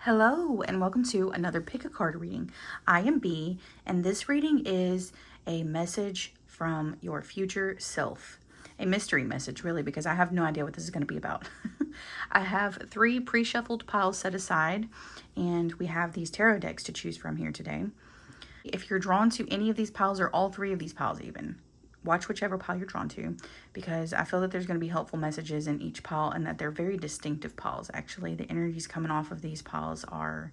Hello and welcome to another pick a card reading. I am B and this reading is a message from your future self. A mystery message really, because I have no idea what this is going to be about. I have 3 pre-shuffled piles set aside and we have these tarot decks to choose from here today. If you're drawn to any of these piles or all 3 of these piles even, watch whichever pile you're drawn to, because I feel that there's going to be helpful messages in each pile and that they're very distinctive piles. Actually, the energies coming off of these piles are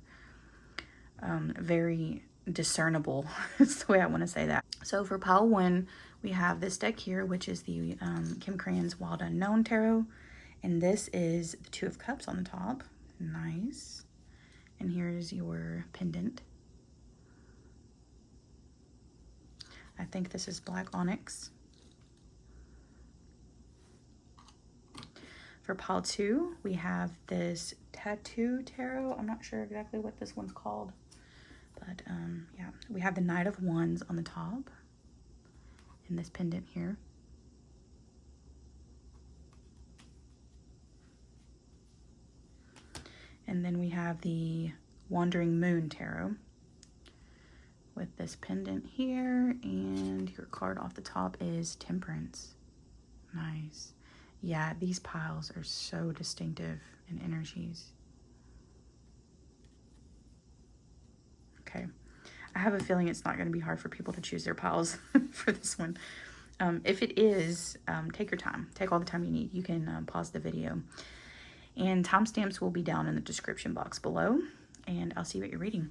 very discernible. That's the way I want to say that. So for pile 1, we have this deck here, which is the Kim Cran's Wild Unknown Tarot. And this is the 2 of Cups on the top. Nice. And here's your pendant. I think this is black onyx. For pile 2, we have this tattoo tarot. I'm not sure exactly what this one's called, but yeah, we have the Knight of Wands on the top in this pendant here. And then we have the Wandering Moon Tarot with this pendant here, and your card off the top is Temperance. Nice. Yeah, these piles are so distinctive in energies. Okay. I have a feeling it's not going to be hard for people to choose their piles for this one. If it is, take your time. Take all the time you need. You can pause the video. And timestamps will be down in the description box below. And I'll see what you're reading.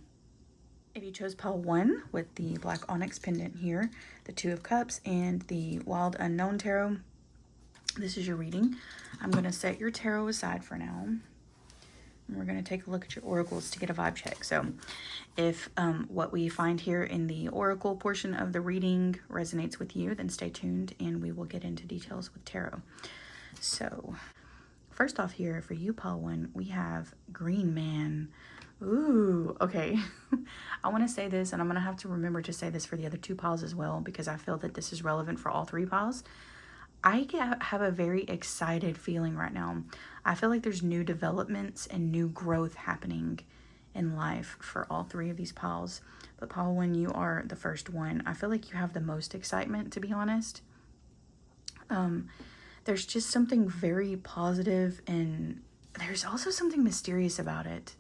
If you chose pile 1 with the black onyx pendant here, the 2 of Cups, and the Wild Unknown Tarot, this is your reading. I'm going to set your tarot aside for now. And we're going to take a look at your oracles to get a vibe check. So if what we find here in the oracle portion of the reading resonates with you, then stay tuned and we will get into details with tarot. So first off here for you, pile 1, we have Green Man. Ooh, okay. I want to say this, and I'm going to have to remember to say this for the other 2 piles as well, because I feel that this is relevant for all 3 piles. I have a very excited feeling right now. I feel like there's new developments and new growth happening in life for all 3 of these piles. But pile 1, you are the first one. I feel like you have the most excitement, to be honest. There's just something very positive, and there's also something mysterious about it.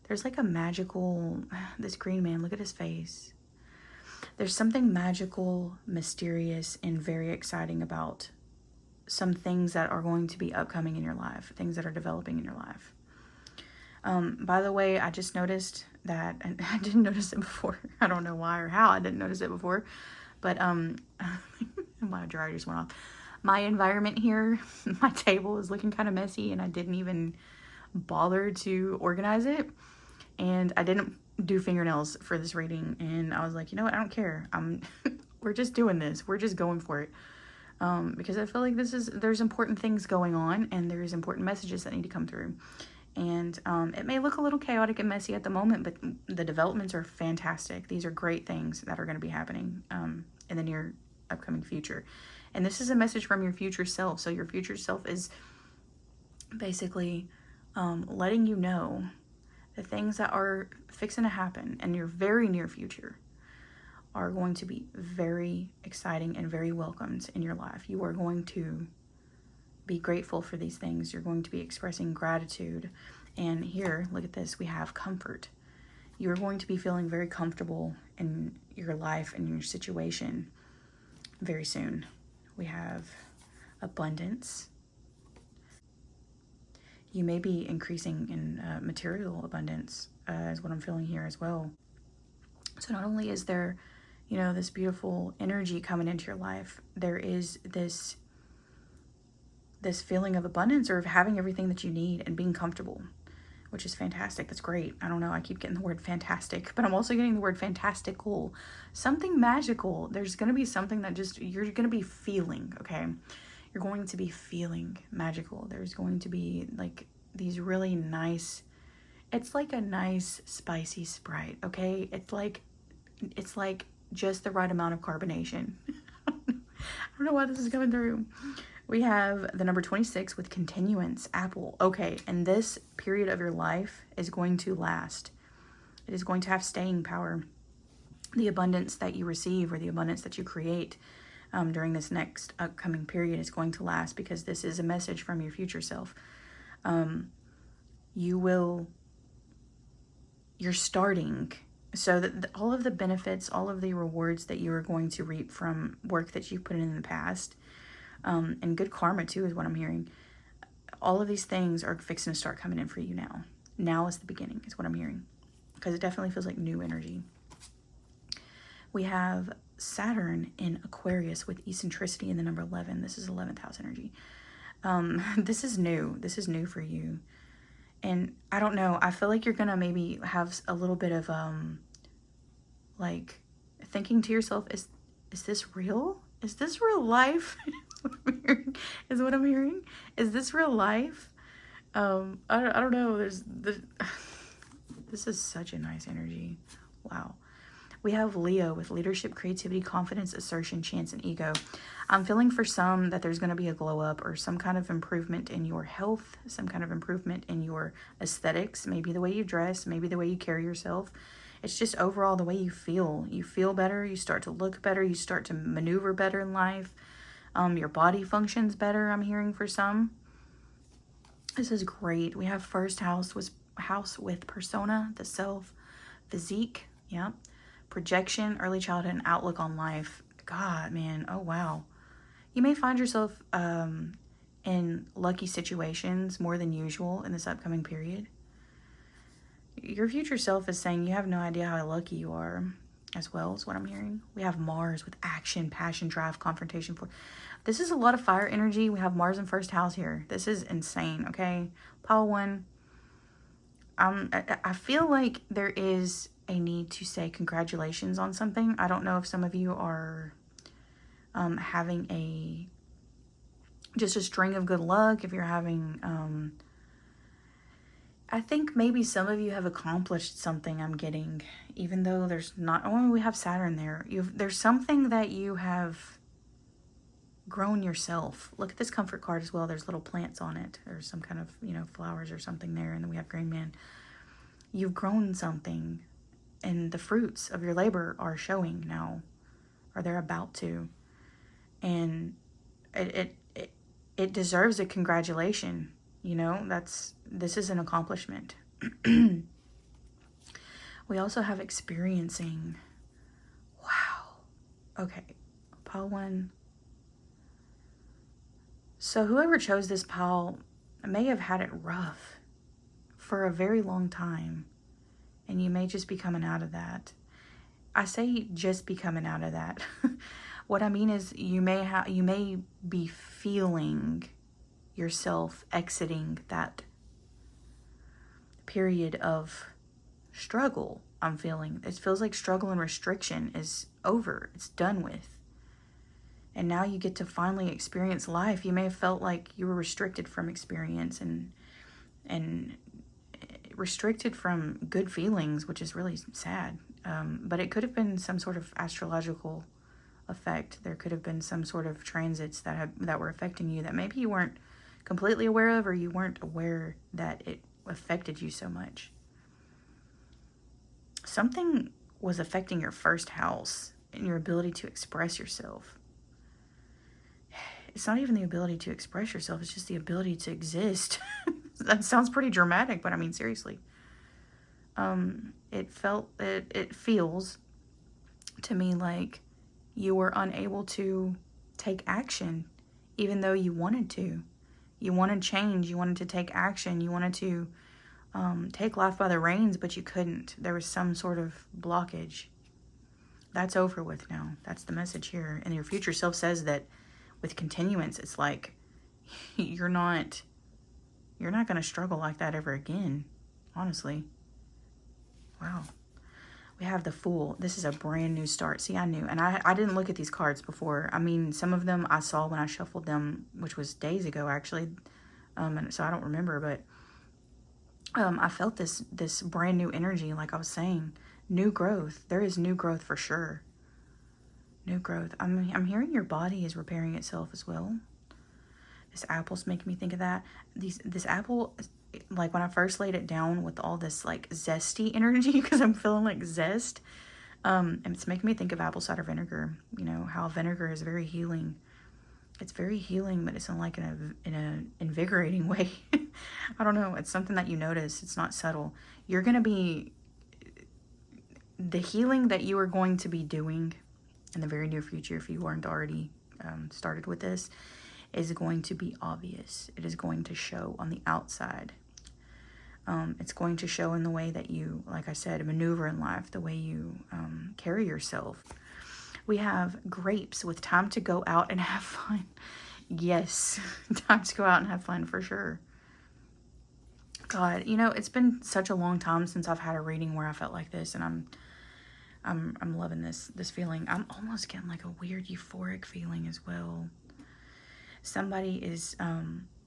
There's like a magical, this Green Man, look at his face. There's something magical, mysterious, and very exciting about some things that are going to be upcoming in your life, things that are developing in your life. By the way, I just noticed that, and I didn't notice it before. I don't know why or how I didn't notice it before, but my dryer just went off. My environment here, my table is looking kind of messy, and I didn't even bother to organize it. And I didn't do fingernails for this reading, and I was like, you know what, I don't care. We're just doing this. We're just going for it. Because I feel like there's important things going on, and there's important messages that need to come through. And it may look a little chaotic and messy at the moment, but the developments are fantastic. These are great things that are going to be happening in the near upcoming future. And this is a message from your future self. So your future self is basically letting you know the things that are fixing to happen in your very near future are going to be very exciting and very welcomed in your life. You are going to be grateful for these things. You're going to be expressing gratitude. And here, look at this, we have comfort. You're going to be feeling very comfortable in your life and your situation very soon. We have abundance. You may be increasing in material abundance, is what I'm feeling here as well. So not only is there, you know, this beautiful energy coming into your life, there is this feeling of abundance, or of having everything that you need and being comfortable, which is fantastic. That's great. I don't know, I keep getting the word fantastic, but I'm also getting the word fantastical. Something magical. There's going to be something that just, you're going to be feeling, okay? You're going to be feeling magical. There's going to be like these really nice, it's like a nice spicy Sprite, okay? It's like just the right amount of carbonation. I don't know why this is coming through, We have the number 26 with continuance, Apple. Okay, and this period of your life is going to last. It is going to have staying power. The abundance that you receive or the abundance that you create during this next upcoming period is going to last, because this is a message from your future self. You're starting, so that all of the benefits, all of the rewards that you are going to reap from work that you've put in the past, and good karma too is what I'm hearing. All of these things are fixing to start coming in for you now. Now is the beginning is what I'm hearing, because it definitely feels like new energy. We have Saturn in Aquarius with eccentricity in the number 11. This is 11th house energy. This is new. This is new for you. And I don't know, I feel like you're going to maybe have a little bit of, like, thinking to yourself, is this real? Is this real life? Is what I'm hearing. Is this real life? I don't know. This is such a nice energy. Wow. We have Leo with leadership, creativity, confidence, assertion, chance, and ego. I'm feeling for some that there's going to be a glow up or some kind of improvement in your health, some kind of improvement in your aesthetics, maybe the way you dress, maybe the way you carry yourself. It's just overall the way you feel. You feel better. You start to look better. You start to maneuver better in life. Your body functions better, I'm hearing for some. This is great. We have first house with persona, the self, physique, yeah, projection, early childhood, and outlook on life. God, man, oh wow. You may find yourself in lucky situations more than usual in this upcoming period. Your future self is saying you have no idea how lucky you are as well, is what I'm hearing. We have Mars with action, passion, drive, confrontation. This is a lot of fire energy. We have Mars in first house here. This is insane, okay? Pile 1. I feel like there is a need to say congratulations on something. I don't know if some of you are having just a string of good luck. If you're having, I think maybe some of you have accomplished something, I'm getting, even though there's not, oh, we have Saturn there. There's something that you have grown yourself. Look at this comfort card as well. There's little plants on it. There's some kind of, flowers or something there. And then we have Green Man. You've grown something, and the fruits of your labor are showing now, or they're about to. And it deserves a congratulation. This is an accomplishment. We also have experiencing. Wow. Okay. Pile 1. So whoever chose this pile may have had it rough for a very long time, and you may just be coming out of that. I say just be coming out of that. What I mean is you may be feeling yourself exiting that period of struggle. I'm feeling it feels like struggle and restriction is over. It's done with. And now you get to finally experience life. You may have felt like you were restricted from experience and restricted from good feelings, which is really sad. But it could have been some sort of astrological effect. There could have been some sort of transits that were affecting you that maybe you weren't completely aware of, or you weren't aware that it affected you so much. Something was affecting your first house and your ability to express yourself. It's not even the ability to express yourself, it's just the ability to exist. That sounds pretty dramatic, but I mean, seriously. It feels to me like you were unable to take action, even though you wanted to. You wanted change, you wanted to take action, you wanted to take life by the reins, but you couldn't. There was some sort of blockage. That's over with now. That's the message here. And your future self says that with continuance, it's like you're not going to struggle like that ever again, honestly. Wow. We have the Fool. This is a brand new start. See, I knew. And I didn't look at these cards before. I mean, some of them I saw when I shuffled them, which was days ago, actually. And so I don't remember, but I felt this brand new energy, like I was saying. New growth. There is new growth for sure. New growth. I'm hearing your body is repairing itself as well. This apple's making me think of that. This apple, like when I first laid it down with all this like zesty energy, because I'm feeling like zest, and it's making me think of apple cider vinegar. You know, how vinegar is very healing. It's very healing, but it's in like in a invigorating way. I don't know. It's something that you notice. It's not subtle. You're going to be, the healing that you are going to be doing in the very near future, if you weren't already started with this, is going to be obvious. It is going to show on the outside. It's going to show in the way that you, like I said, maneuver in life, the way you carry yourself. We have grapes with time to go out and have fun. Yes, time to go out and have fun for sure. God, you know, it's been such a long time since I've had a reading where I felt like this, and I'm loving this feeling. I'm almost getting like a weird euphoric feeling as well. Somebody is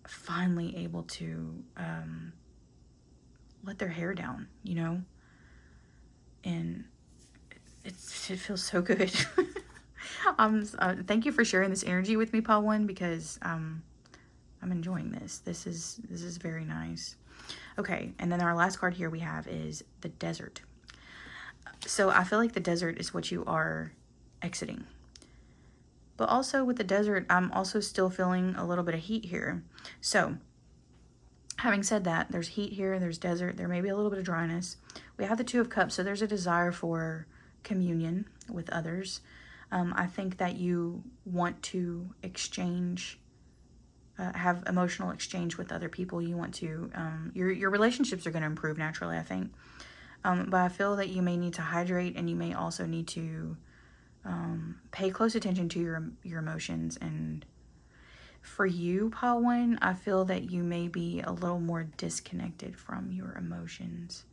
finally able to let their hair down, you know, and it feels so good. Thank you for sharing this energy with me, Paul One, because I'm enjoying this. This is very nice. Okay, and then our last card here we have is the desert. So I feel like the desert is what you are exiting. But also with the desert, I'm also still feeling a little bit of heat here. So having said that, there's heat here, there's desert, there may be a little bit of dryness. We have the Two of Cups, so there's a desire for communion with others. I think that you want to exchange, have emotional exchange with other people. You want to, your relationships are going to improve naturally, I think. But I feel that you may need to hydrate, and you may also need to pay close attention to your emotions. And for you, Pile One, I feel that you may be a little more disconnected from your emotions,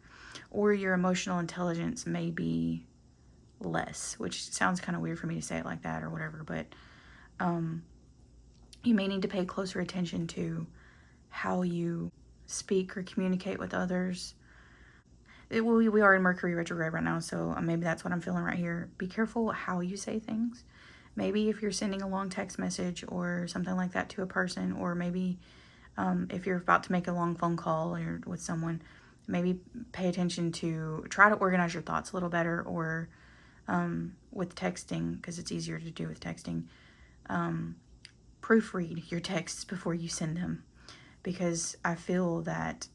or your emotional intelligence may be less, which sounds kind of weird for me to say it like that or whatever, but you may need to pay closer attention to how you speak or communicate with others. We are in Mercury retrograde right now, so maybe that's what I'm feeling right here. Be careful how you say things. Maybe if you're sending a long text message or something like that to a person, or maybe if you're about to make a long phone call or with someone, maybe pay attention to, try to organize your thoughts a little better, or with texting, because it's easier to do with texting. Proofread your texts before you send them, because I feel that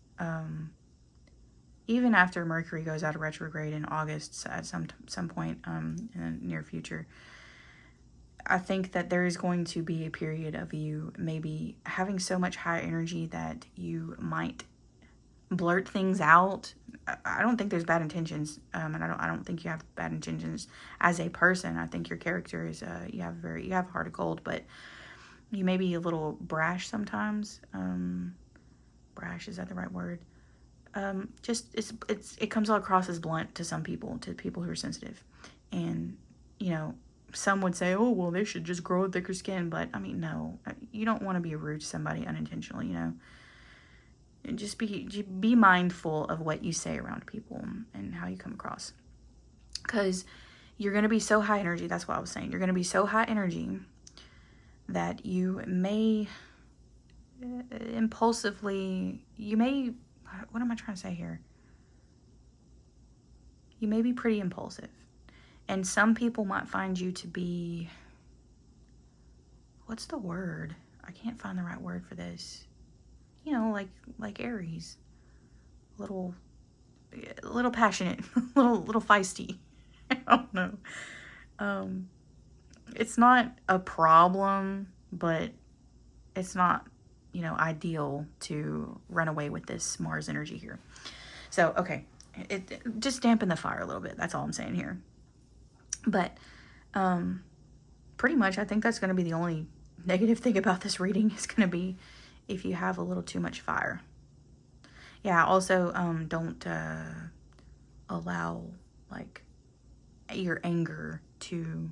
even after Mercury goes out of retrograde in August at some point in the near future, I think that there is going to be a period of you maybe having so much high energy that you might blurt things out. I don't think there's bad intentions, and I don't think you have bad intentions as a person. I think your character is you have a heart of gold, but you may be a little brash sometimes. Brash, is that the right word? Just it comes all across as blunt to some people, to people who are sensitive, and you know, some would say, oh well, they should just grow a thicker skin, but I mean, no, you don't want to be rude to somebody unintentionally, you know. And just be mindful of what you say around people and how you come across, because you're going to be so high energy. That's what I was saying. You're going to be so high energy that you may impulsively, what am I trying to say here? You may be pretty impulsive, and some people might find you to be, what's the word? I can't find the right word for this. You know, like Aries, little passionate, little feisty. I don't know. It's not a problem, but it's not, you know, ideal to run away with this Mars energy here. So, okay, it just dampen the fire a little bit. That's all I'm saying here. But pretty much, I think that's going to be the only negative thing about this reading, is going to be if you have a little too much fire. Yeah, also, don't allow, like, your anger to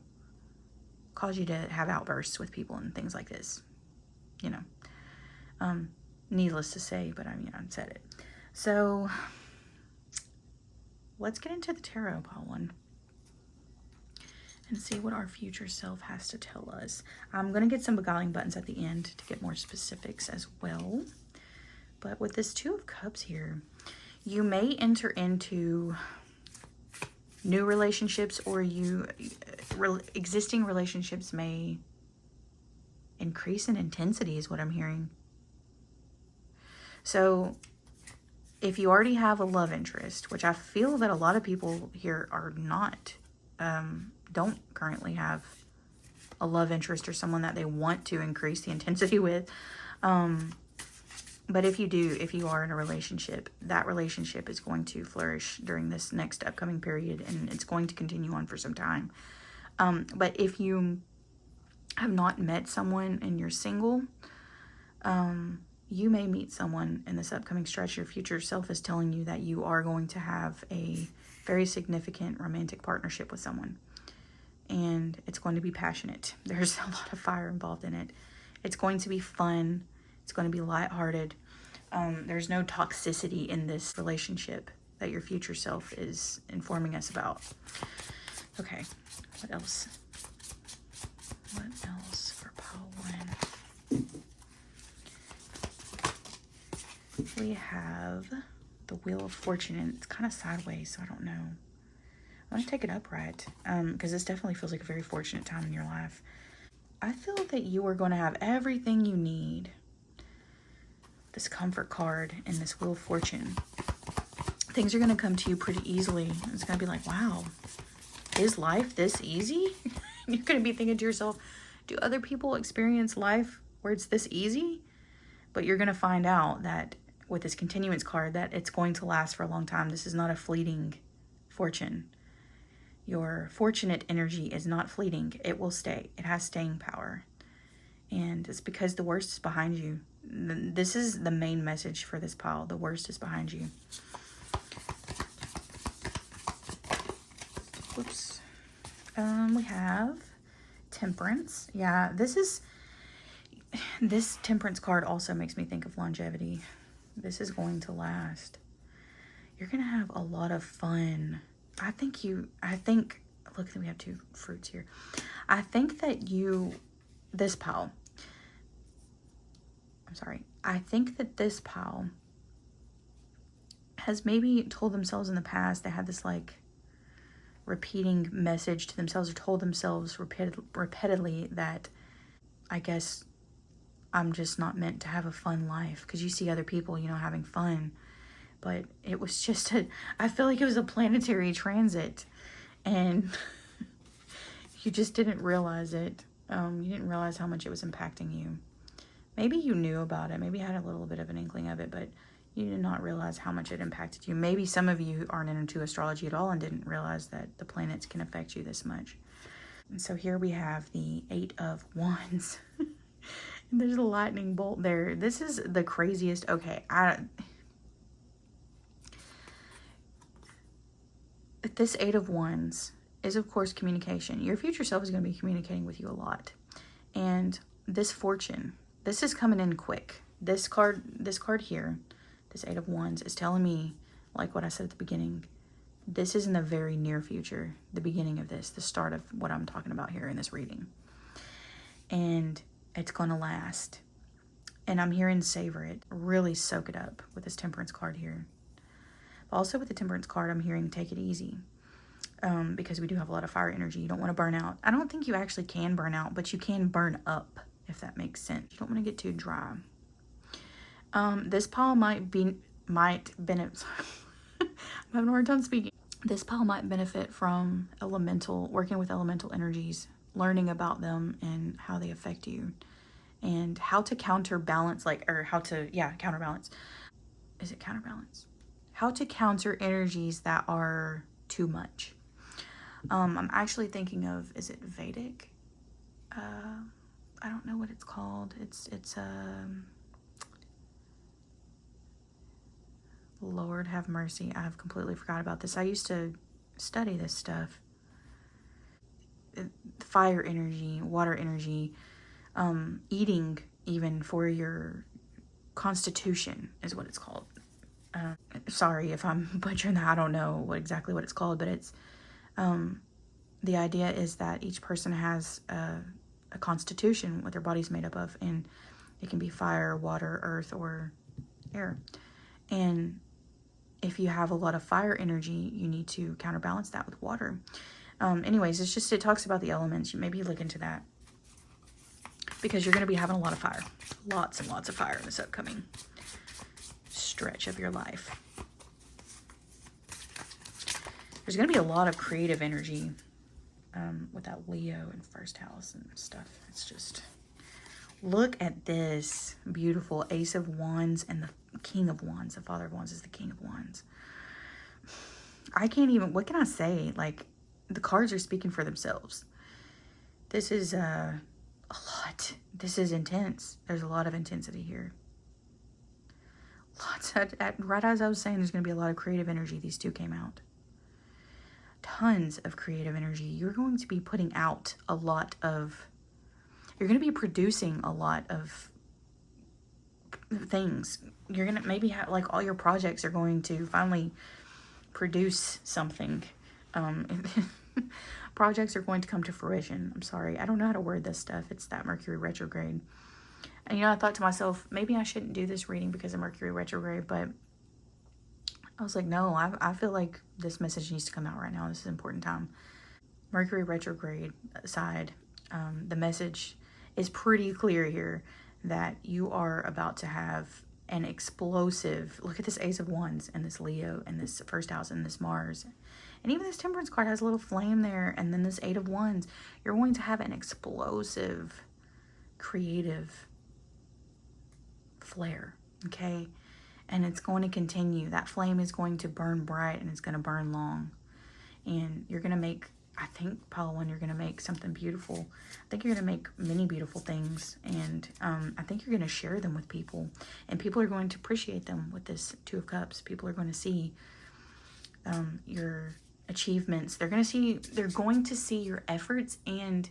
cause you to have outbursts with people and things like this. You know. Needless to say, but I mean, I said it. So, let's get into the tarot, Paul One. and see what our future self has to tell us. I'm going to get some beguiling buttons at the end to get more specifics as well. But with this Two of Cups here, you may enter into new relationships, or existing relationships may increase in intensity is what I'm hearing. So if you already have a love interest, which I feel that a lot of people here are not, don't currently have a love interest or someone that they want to increase the intensity with. But if you do, if you are in a relationship, that relationship is going to flourish during this next upcoming period, and it's going to continue on for some time. But if you have not met someone and you're single, you may meet someone in this upcoming stretch. Your future self is telling you that you are going to have a very significant romantic partnership with someone. And it's going to be passionate. There's a lot of fire involved in it. It's going to be fun. It's going to be lighthearted. There's no toxicity in this relationship that your future self is informing us about. Okay, what else? What else for pile 1? We have the Wheel of Fortune, and it's kind of sideways, so I don't know. I'm going to take it upright, because this definitely feels like a very fortunate time in your life. I feel that you are going to have everything you need. This Comfort card and this Wheel of Fortune. Things are going to come to you pretty easily. It's going to be like, wow, is life this easy? You're going to be thinking to yourself, do other people experience life where it's this easy? But you're going to find out that with this Continuance card, that it's going to last for a long time. This is not a fleeting fortune. Your fortunate energy is not fleeting. It will stay. It has staying power. And it's because the worst is behind you. This is the main message for this pile. The worst is behind you. Whoops. We have Temperance. Yeah, this Temperance card also makes me think of longevity. This is going to last. You're going to have a lot of fun. Look, we have 2 fruits here. I think that this pile, I think that this pile has maybe told themselves in the past, they had this like repeating message to themselves, or told themselves repeatedly that I guess I'm just not meant to have a fun life, because you see other people, having fun. But it was just I feel like it was a planetary transit, and you just didn't realize it. You didn't realize how much it was impacting you. Maybe you knew about it. Maybe you had a little bit of an inkling of it, but you did not realize how much it impacted you. Maybe some of you aren't into astrology at all and didn't realize that the planets can affect you this much. And so here we have the 8 of Wands. There's a lightning bolt there. This is the craziest. Okay, this 8 of Wands is, of course, communication. Your future self is going to be communicating with you a lot. And this Fortune, this is coming in quick. This card here, this 8 of Wands, is telling me, like what I said at the beginning, this is in the very near future, the beginning of this, the start of what I'm talking about here in this reading. And it's going to last. And I'm hearing savor it, really soak it up with this Temperance card here. But also with the Temperance card, I'm hearing take it easy. Because we do have a lot of fire energy. You don't want to burn out. I don't think you actually can burn out, but you can burn up, if that makes sense. You don't want to get too dry. This pile might benefit. I'm having a hard time speaking. This pile might benefit from working with elemental energies, learning about them and how they affect you, and how to counterbalance, counterbalance. Is it counterbalance? How to counter energies that are too much. I'm actually thinking of, is it Vedic? I don't know what it's called. It's Lord have mercy. I've completely forgot about this. I used to study this stuff. Fire energy, water energy, eating even for your constitution is what it's called. Sorry if I'm butchering that. I don't know exactly what it's called, but it's the idea is that each person has a constitution, what their body's made up of, and it can be fire, water, earth, or air. And if you have a lot of fire energy, you need to counterbalance that with water. Anyways, it talks about the elements. Maybe look into that, because you're going to be having a lot of fire. Lots and lots of fire in this upcoming stretch of your life. There's going to be a lot of creative energy with that Leo in first house and stuff. It's just, look at this beautiful Ace of Wands and the King of Wands. The Father of Wands is the King of Wands. I can't even, what can I say? Like, the cards are speaking for themselves. This is a lot. This is intense. There's a lot of intensity here. Lots. Right as I was saying, there's going to be a lot of creative energy. These two came out. Tons of creative energy. You're going to be putting out a lot of, you're going to be producing a lot of things. You're going to maybe have, like, all your projects are going to finally produce something. Projects are going to come to fruition. I'm sorry, I don't know how to word this stuff. It's that Mercury retrograde. And you know, I thought to myself, maybe I shouldn't do this reading because of Mercury retrograde, but I was like, no, I feel like this message needs to come out right now. This is an important time. Mercury retrograde aside, the message is pretty clear here that you are about to have an explosive, look at this Ace of Wands and this Leo and this first house and this Mars. And even this Temperance card has a little flame there. And then this Eight of Wands. You're going to have an explosive, creative flare. Okay? And it's going to continue. That flame is going to burn bright and it's going to burn long. And you're going to make, I think, Pile 1, you're going to make something beautiful. I think you're going to make many beautiful things. And I think you're going to share them with people. And people are going to appreciate them with this Two of Cups. People are going to see your achievements. They're going to see your efforts and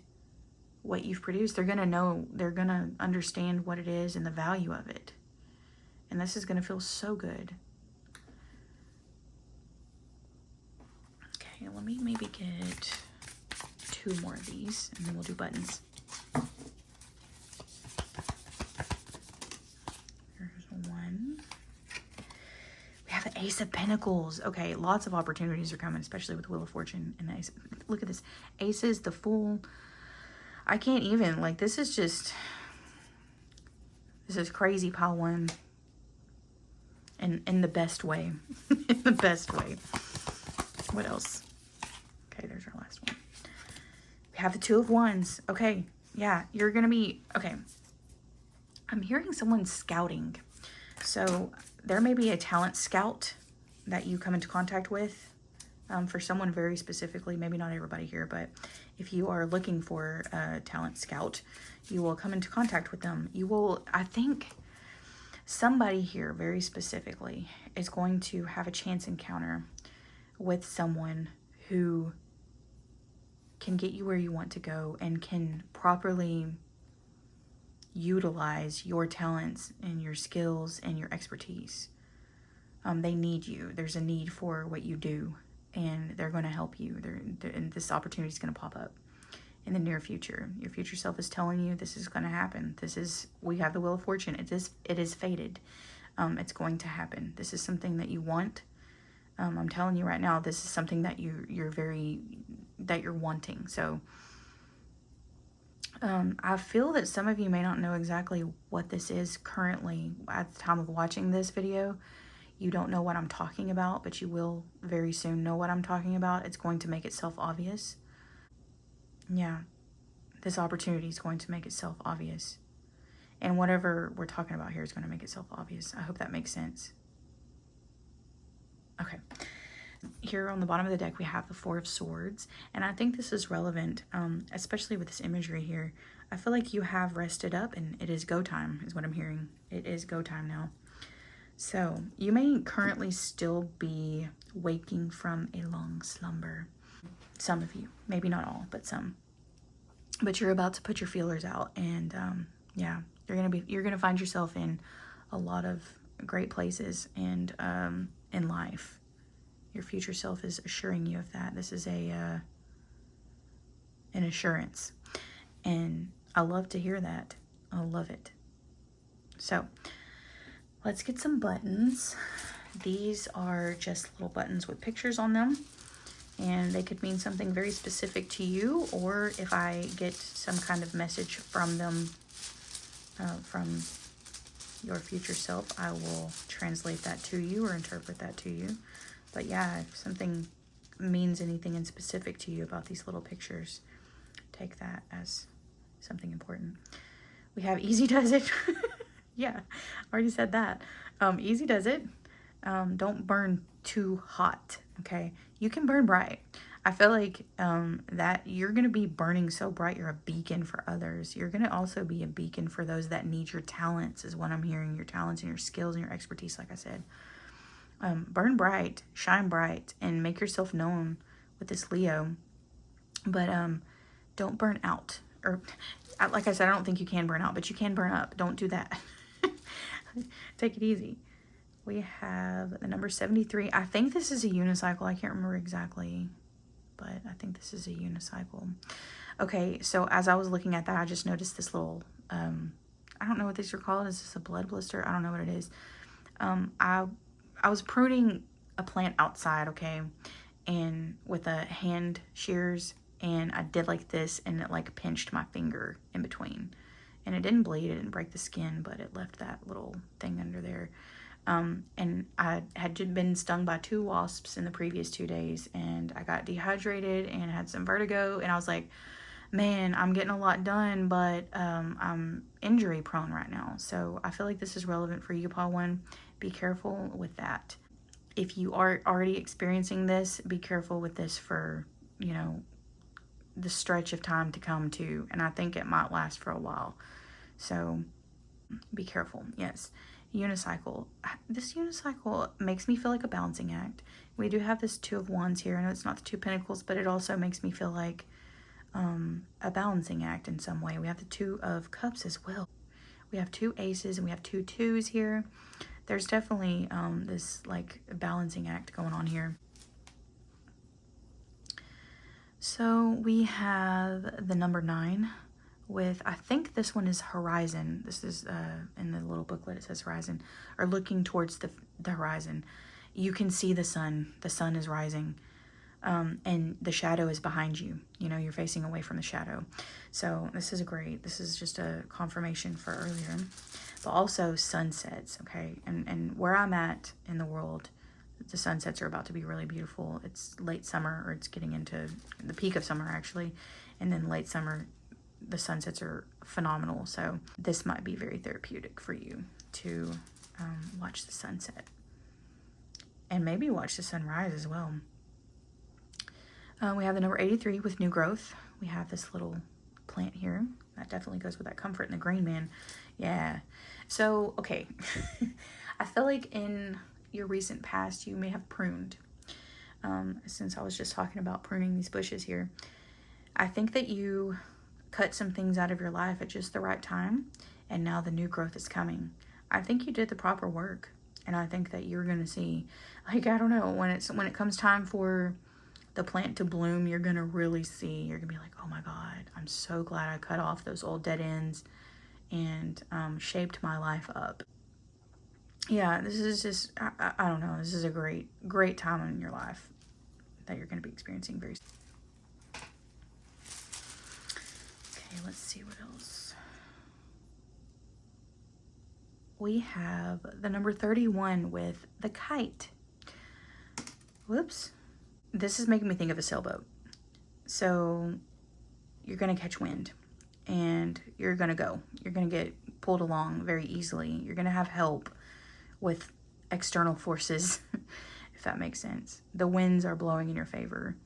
what you've produced. They're going to know, they're going to understand what it is and the value of it. And this is going to feel so good. Okay, let me maybe get 2 more of these and then we'll do buttons. Here's 1. We have the Ace of Pentacles. Okay, lots of opportunities are coming, especially with Wheel of Fortune and the Ace. Look at this. Aces, the Fool. I can't even, like, this is just, this is crazy, Pile 1. In the best way. In the best way. What else? Okay, there's our last one. We have the Two of Wands. Okay, yeah, you're going to be, okay. I'm hearing someone scouting. So there may be a talent scout that you come into contact with. For someone very specifically, maybe not everybody here, but if you are looking for a talent scout, you will come into contact with them. You will, I think, somebody here very specifically is going to have a chance encounter with someone who can get you where you want to go and can properly utilize your talents and your skills and your expertise. They need you. There's a need for what you do, and they're going to help you. And this opportunity is going to pop up in the near future. Your future self is telling you this is going to happen. We have the Wheel of Fortune. It is fated. It's going to happen. This is something that you want. I'm telling you right now, this is something that you're wanting. So I feel that some of you may not know exactly what this is currently at the time of watching this video. You don't know what I'm talking about, but you will very soon know what I'm talking about. It's going to make itself obvious. Yeah, this opportunity is going to make itself obvious. And whatever we're talking about here is going to make itself obvious. I hope that makes sense. Okay. Here on the bottom of the deck, we have the Four of Swords. And I think this is relevant, especially with this imagery here. I feel like you have rested up and it is go time, is what I'm hearing. It is go time now. So you may currently still be waking from a long slumber. Some of you, maybe not all, but some. But you're about to put your feelers out, and yeah, you're gonna find yourself in a lot of great places and in life. Your future self is assuring you of that. This is a and assurance. And I love to hear that. I love it. So let's get some buttons. These are just little buttons with pictures on them, and they could mean something very specific to you, or if I get some kind of message from them, from your future self, I will translate that to you or interpret that to you. But yeah, if something means anything in specific to you about these little pictures, take that as something important. We have easy does it. Yeah, already said that. Easy does it. Don't burn too hot, okay? You can burn bright. I feel like that you're going to be burning so bright, you're a beacon for others. You're going to also be a beacon for those that need your talents, is what I'm hearing. Your talents and your skills and your expertise, like I said. Burn bright, shine bright, and make yourself known with this Leo. But don't burn out. Or, like I said, I don't think you can burn out, but you can burn up. Don't do that. Take it easy. We have the number 73. I think this is a unicycle. I can't remember exactly, but I think this is a unicycle. Okay, so as I was looking at that, I just noticed this little, I don't know what these are called. Is this a blood blister? I don't know what it is. I was pruning a plant outside, okay, and with a hand shears, and I did like this, and it like pinched my finger in between. And it didn't bleed, it didn't break the skin, but it left that little thing under there. And I had been stung by 2 wasps in the previous 2 days, and I got dehydrated and had some vertigo, and I was like, man, I'm getting a lot done, but I'm injury prone right now. So I feel like this is relevant for you, Paul 1. Be careful with that. If you are already experiencing this, be careful with this for, you know, the stretch of time to come too. And I think it might last for a while. So be careful. Yes. Unicycle. This unicycle makes me feel like a balancing act. We do have this 2 of Wands here. I know it's not the 2 Pentacles, but it also makes me feel like a balancing act in some way. We have the 2 of Cups as well. We have 2 aces and we have 2 twos here. There's definitely this like balancing act going on here. So we have the number 9 with, I think this one is horizon. This is in the little booklet, it says horizon, or looking towards the horizon. You can see the sun. The sun is rising. And the shadow is behind you. You know, you're facing away from the shadow. So this is great. This is just a confirmation for earlier. But also sunsets, okay? And where I'm at in the world, the sunsets are about to be really beautiful. It's late summer, or it's getting into the peak of summer, actually. And then late summer, the sunsets are phenomenal. So this might be very therapeutic for you to watch the sunset. And maybe watch the sunrise as well. We have the number 83 with new growth. We have this little plant here. That definitely goes with that comfort in the green man. Yeah. So, okay. I feel like in your recent past, you may have pruned. Since I was just talking about pruning these bushes here. I think that you cut some things out of your life at just the right time. And now the new growth is coming. I think you did the proper work. And I think that you're going to see, like, I don't know, when it comes time for the plant to bloom, you're gonna really see, you're gonna be like, oh my God, I'm so glad I cut off those old dead ends and shaped my life up. Yeah, this is just, I don't know, this is a great time in your life that you're gonna be experiencing very soon. Okay, let's see what else. We have the number 31 with the kite. Whoops. This is making me think of a sailboat. So you're going to catch wind and you're going to go. You're going to get pulled along very easily. You're going to have help with external forces, if that makes sense. The winds are blowing in your favor.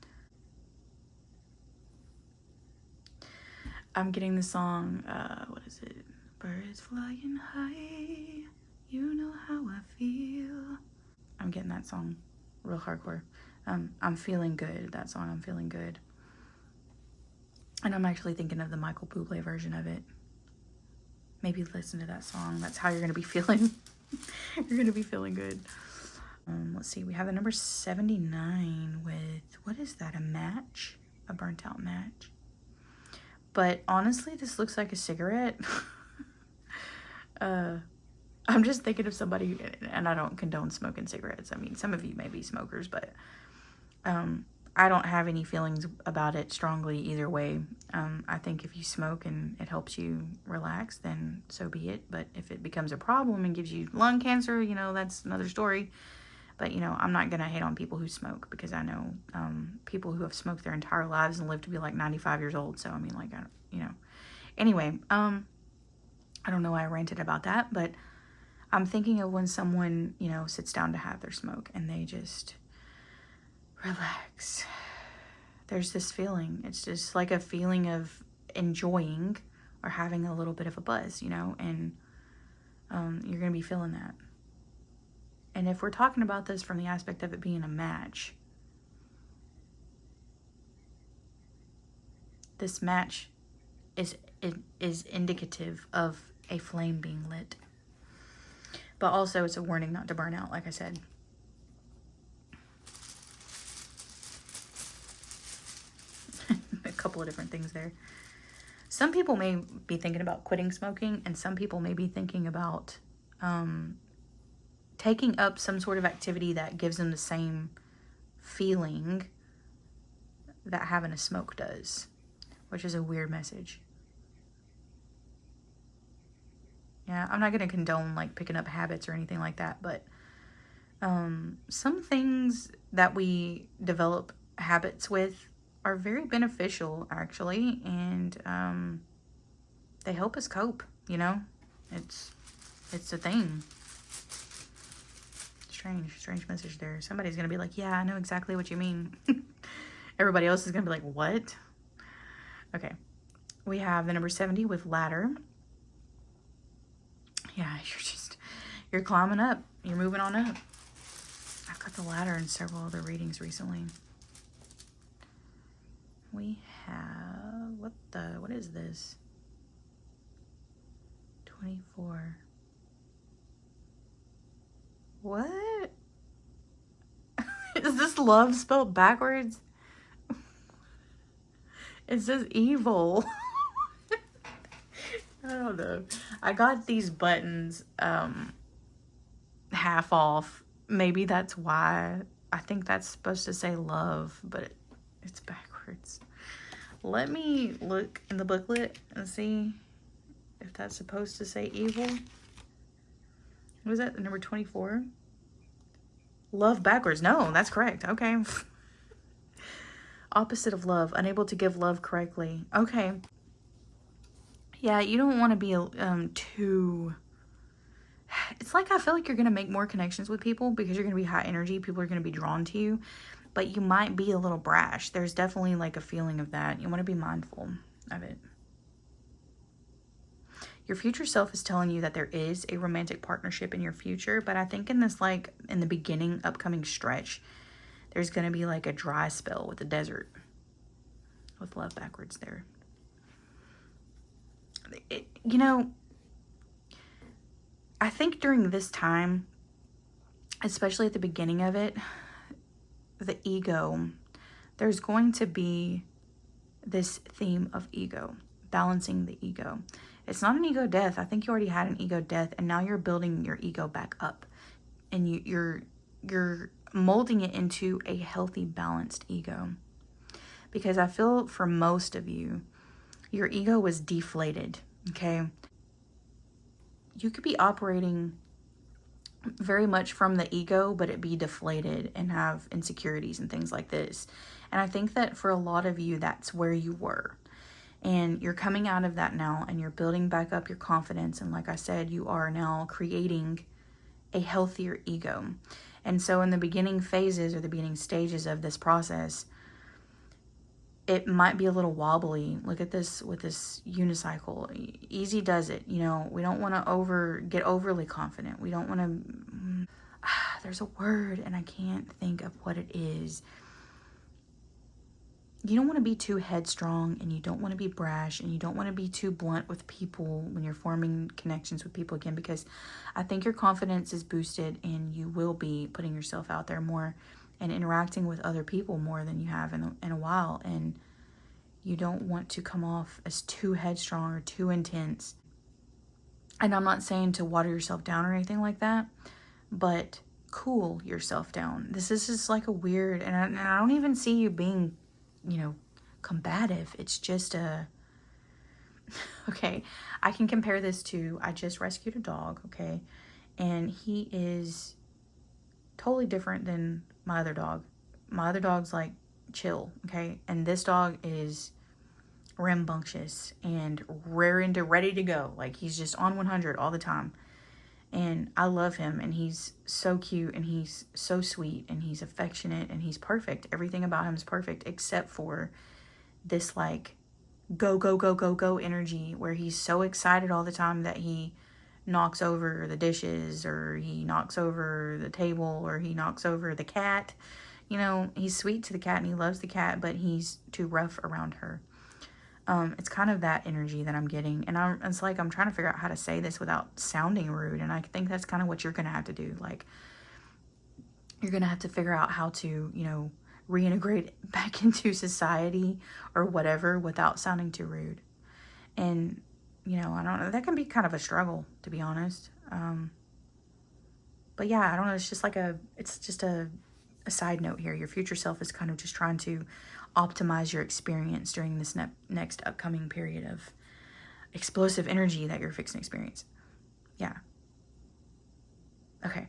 I'm getting the song, what is it? Birds flying high, you know how I feel. I'm getting that song real hardcore. I'm feeling good, that song, I'm feeling good. And I'm actually thinking of the Michael Bublé version of it. Maybe listen to that song. That's how you're going to be feeling. You're going to be feeling good. Let's see, we have the number 79 with, what is that, a match? A burnt out match? But honestly, this looks like a cigarette. I'm just thinking of somebody, and I don't condone smoking cigarettes. I mean, some of you may be smokers, but I don't have any feelings about it strongly either way. I think if you smoke and it helps you relax, then so be it. But if it becomes a problem and gives you lung cancer, you know, that's another story. But, you know, I'm not going to hate on people who smoke, because I know people who have smoked their entire lives and lived to be like 95 years old. So, I mean, like, you know. Anyway, I don't know why I ranted about that, but I'm thinking of when someone, you know, sits down to have their smoke and they just relax. There's this feeling. It's just like a feeling of enjoying or having a little bit of a buzz, you know, and you're going to be feeling that. And if we're talking about this from the aspect of it being a match, this match is indicative of a flame being lit. But also it's a warning not to burn out, like I said. A couple of different things there. Some people may be thinking about quitting smoking, and some people may be thinking about taking up some sort of activity that gives them the same feeling that having a smoke does, which is a weird message. Yeah, I'm not going to condone like picking up habits or anything like that, but some things that we develop habits with are very beneficial, actually, and they help us cope, you know? It's a thing. Strange message there. Somebody's going to be like, yeah, I know exactly what you mean. Everybody else is going to be like, what? Okay. We have the number 70 with ladder. Yeah, you're climbing up. You're moving on up. I've got the ladder in several other readings recently. We have, what is this? 24. What? Is this love spelled backwards? It says evil. I don't know. I got these buttons half off. Maybe that's why. I think that's supposed to say love, but it's backwards. Let me look in the booklet and see if that's supposed to say evil. What is that? Number 24? Love backwards. No, that's correct. Okay. Opposite of love. Unable to give love correctly. Okay. Yeah, you don't want to be too... It's like I feel like you're going to make more connections with people because you're going to be high energy. People are going to be drawn to you. But you might be a little brash. There's definitely like a feeling of that. You want to be mindful of it. Your future self is telling you that there is a romantic partnership in your future. But I think in this, like, in the beginning, upcoming stretch, there's going to be like a dry spell with the desert. With love backwards there. You know, I think during this time, especially at the beginning of it, the ego, there's going to be this theme of ego, balancing the ego. It's not an ego death. I think you already had an ego death, and now you're building your ego back up, and you're molding it into a healthy, balanced ego. Because I feel for most of you, your ego was deflated, okay? You could be operating very much from the ego, but it be deflated and have insecurities and things like this. And I think that for a lot of you, that's where you were. And you're coming out of that now, and you're building back up your confidence. And like I said, you are now creating a healthier ego. And so in the beginning phases or the beginning stages of this process, it might be a little wobbly. Look at this with this unicycle. Easy does it. You know, we don't want to get overly confident. We don't want to... There's a word, and I can't think of what it is. You don't want to be too headstrong, and you don't want to be brash, and you don't want to be too blunt with people when you're forming connections with people again, because I think your confidence is boosted, and you will be putting yourself out there more and interacting with other people more than you have in a while. And You don't want to come off as too headstrong or too intense. And I'm not saying to water yourself down or anything like that, but cool yourself down. This is just like a weird, and I don't even see you being, you know, combative. It's just a, okay, I can compare this to, I just rescued a dog, okay, and he is totally different than my other dog. My other dog's like chill, okay, and this dog is rambunctious and raring to ready to go. Like, he's just on 100 all the time. And I love him, and he's so cute, and he's so sweet, and he's affectionate, and he's perfect. Everything about him is perfect, except for this like go, go, go, go, go energy where he's so excited all the time that he knocks over the dishes, or he knocks over the table, or he knocks over the cat. You know, he's sweet to the cat and he loves the cat, but he's too rough around her. It's kind of that energy that I'm getting. And it's like I'm trying to figure out how to say this without sounding rude. And I think that's kind of what you're going to have to do. Like, you're going to have to figure out how to, you know, reintegrate back into society or whatever without sounding too rude. And, you know, I don't know. That can be kind of a struggle, to be honest. But yeah, I don't know. It's just like it's just a side note here. Your future self is kind of just trying to optimize your experience during this next upcoming period of explosive energy that you're fixing to experience. Yeah. Okay.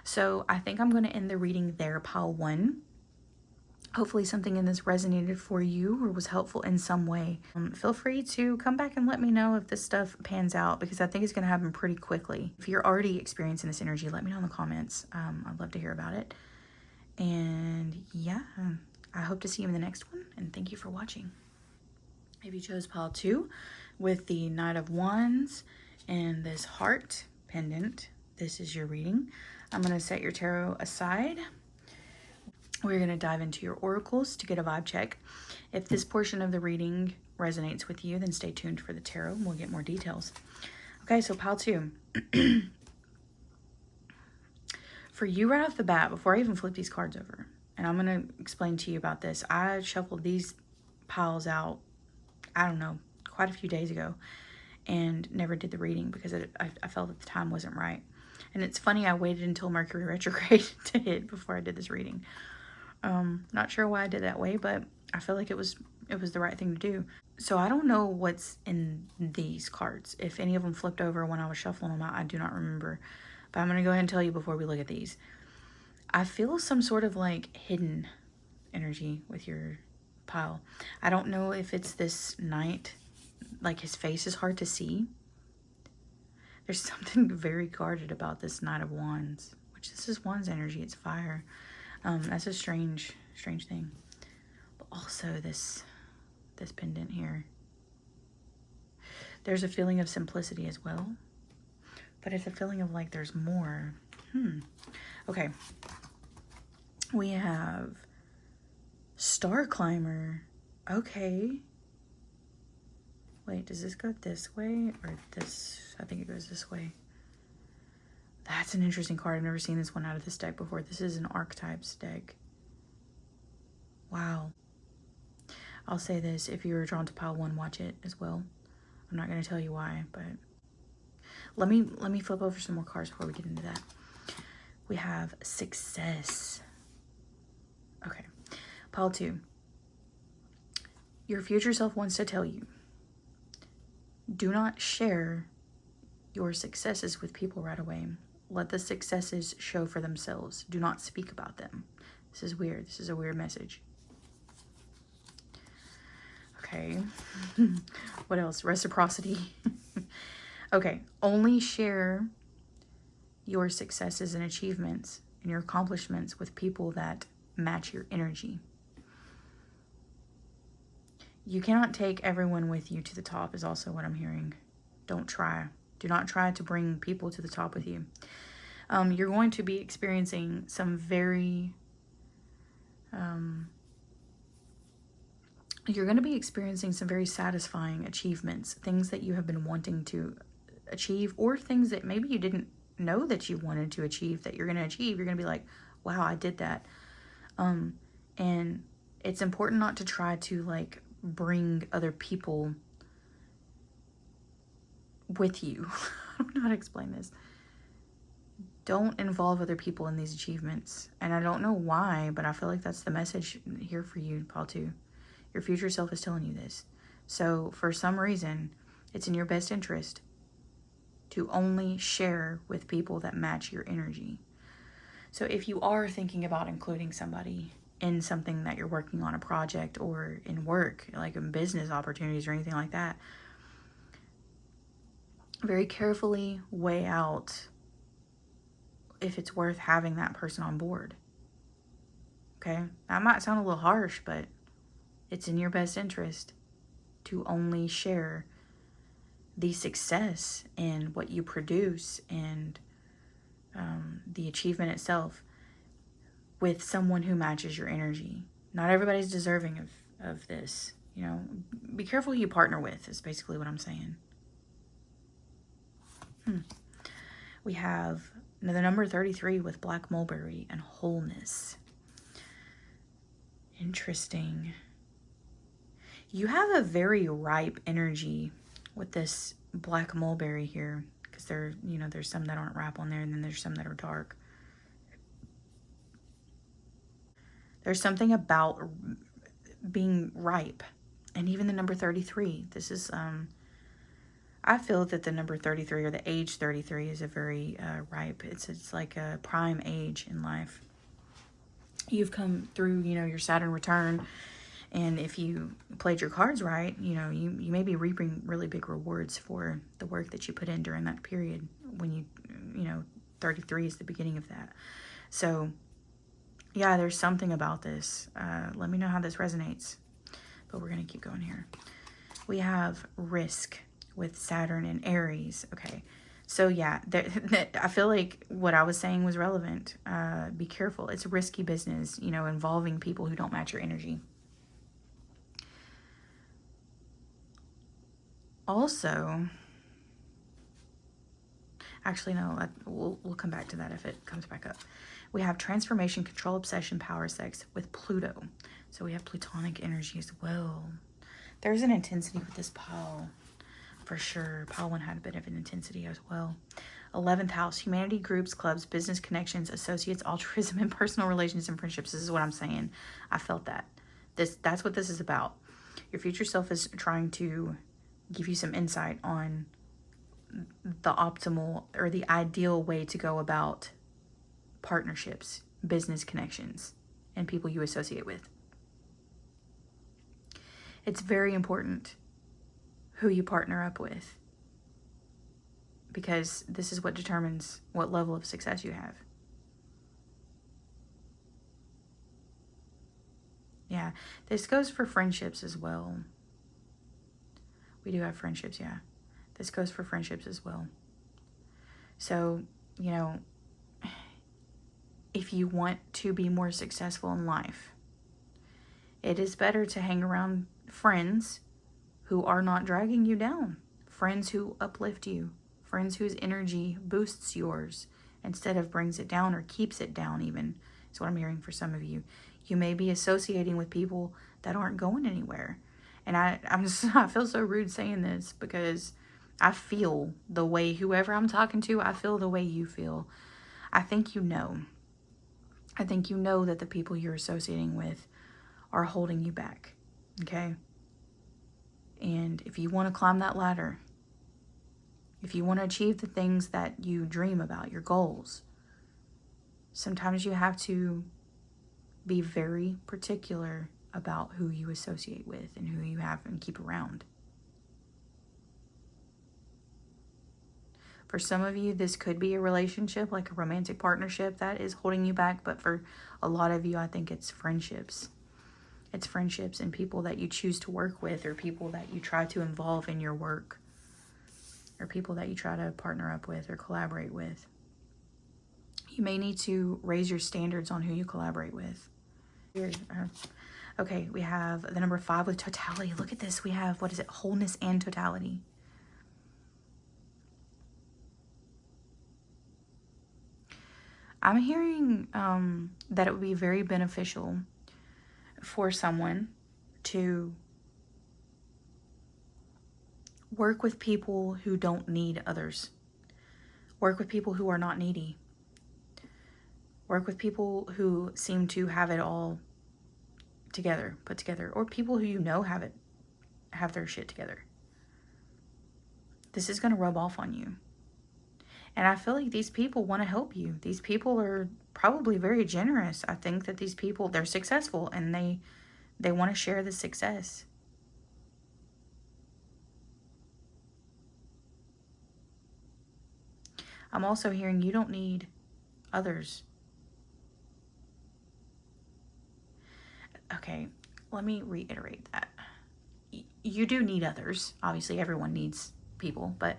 So I think I'm going to end the reading there, pile 1. Hopefully something in this resonated for you or was helpful in some way. Feel free to come back and let me know if this stuff pans out, because I think it's going to happen pretty quickly. If you're already experiencing this energy, let me know in the comments. I'd love to hear about it. And yeah, I hope to see you in the next one, and thank you for watching. If you chose pile 2 with the Knight of Wands and this heart pendant, this is your reading. I'm going to set your tarot aside. We're going to dive into your oracles to get a vibe check. If this portion of the reading resonates with you, then stay tuned for the tarot and we'll get more details. Okay, so pile 2. For you right off the bat, before I even flip these cards over, and I'm going to explain to you about this. I shuffled these piles out, I don't know, quite a few days ago, and never did the reading because I felt that the time wasn't right. And it's funny, I waited until Mercury retrograde to hit before I did this reading. Not sure why I did that way, but I feel like it was the right thing to do. So I don't know what's in these cards. If any of them flipped over when I was shuffling them out, I do not remember. But I'm going to go ahead and tell you before we look at these. I feel some sort of like hidden energy with your pile. I don't know if it's this knight, like his face is hard to see. There's something very guarded about this Knight of Wands, which this is Wands energy, it's fire. That's a strange thing. But also this pendant here. There's a feeling of simplicity as well, but it's a feeling of like there's more. Okay. We have Star Climber. Okay. Wait, does this go this way or this? I think it goes this way. That's an interesting card. I've never seen this one out of this deck before. This is an archetypes deck. Wow. I'll say this. If you were drawn to pile 1, watch it as well. I'm not going to tell you why, but let me flip over some more cards before we get into that. We have success. Okay. Pile 2. Your future self wants to tell you, do not share your successes with people right away. Let the successes show for themselves. Do not speak about them. This is weird. This is a weird message. Okay. What else? Reciprocity. Okay. Only share your successes and achievements and your accomplishments with people that match your energy. You cannot take everyone with you to the top is also what I'm hearing. Don't try. Do not try to bring people to the top with you. You're going to be experiencing some very... you're going to be experiencing some very satisfying achievements. Things that you have been wanting to achieve, or things that maybe you didn't know that you wanted to achieve that you're going to achieve. You're going to be like, wow, I did that. And it's important not to try to like bring other people with you. I don't know how to explain this. Don't involve other people in these achievements. And I don't know why, but I feel like that's the message here for you, Paul, too. Your future self is telling you this. So for some reason, it's in your best interest to only share with people that match your energy. So if you are thinking about including somebody in something that you're working on, a project, or in work, like in business opportunities or anything like that, very carefully weigh out if it's worth having that person on board. Okay? That might sound a little harsh, but it's in your best interest to only share the success and what you produce and the achievement itself with someone who matches your energy. Not everybody's deserving of this. You know, be careful who you partner with is basically what I'm saying. We have the number 33 with black mulberry and wholeness. Interesting. You have a very ripe energy with this black mulberry here, because there's some that aren't ripe on there, and then there's some that are dark. There's something about being ripe. And even the number 33, this is I feel that the number 33, or the age 33, is a very ripe. It's like a prime age in life. You've come through, your Saturn return, and if you played your cards right, you may be reaping really big rewards for the work that you put in during that period when 33 is the beginning of that. So, yeah, there's something about this. Let me know how this resonates. But we're going to keep going here. We have risk with Saturn and Aries. Okay. So, yeah, I feel like what I was saying was relevant. Be careful. It's risky business, involving people who don't match your energy. Also, actually, no, we'll come back to that if it comes back up. We have transformation, control, obsession, power, sex with Pluto. So we have Plutonic energy as well. There's an intensity with this Paul, for sure. Paul one had a bit of an intensity as well. 11th house, humanity, groups, clubs, business connections, associates, altruism, and personal relations and friendships. This is what I'm saying. I felt that. That's what this is about. Your future self is trying to give you some insight on the optimal or the ideal way to go about partnerships, business connections, and people you associate with. It's very important who you partner up with, because this is what determines what level of success you have. Yeah, this goes for friendships as well. We do have friendships, yeah. This goes for friendships as well. So, if you want to be more successful in life, it is better to hang around friends who are not dragging you down, friends who uplift you, friends whose energy boosts yours instead of brings it down or keeps it down even. That's what I'm hearing for some of you. You may be associating with people that aren't going anywhere. And I feel so rude saying this, because I feel the way whoever I'm talking to, I feel the way you feel. I think you know that the people you're associating with are holding you back, okay? And if you want to climb that ladder, if you want to achieve the things that you dream about, your goals, sometimes you have to be very particular about who you associate with and who you have and keep around. For some of you, this could be a relationship, like a romantic partnership, that is holding you back. But for a lot of you, I think it's friendships. It's friendships and people that you choose to work with, or people that you try to involve in your work, or people that you try to partner up with or collaborate with. You may need to raise your standards on who you collaborate with. Okay, we have the number 5 with totality. Look at this. We have, wholeness and totality. I'm hearing that it would be very beneficial for someone to Work with people who don't need others. Work with people who are not needy. Work with people who seem to have it all together, put together, or people who you know have their shit together. This is going to rub off on you. And I feel like these people want to help you. These people are probably very generous. I think that these people, they're successful and they want to share the success. I'm also hearing you don't need others. Okay, let me reiterate that. You do need others. Obviously, everyone needs people, but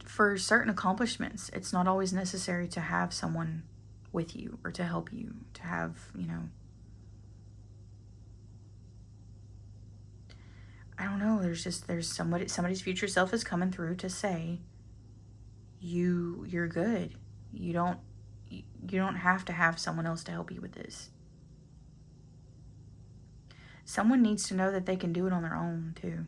for certain accomplishments, it's not always necessary to have someone with you or to help you, to have, I don't know, there's somebody's future self is coming through to say you're good. You don't have to have someone else to help you with this. Someone needs to know that they can do it on their own too.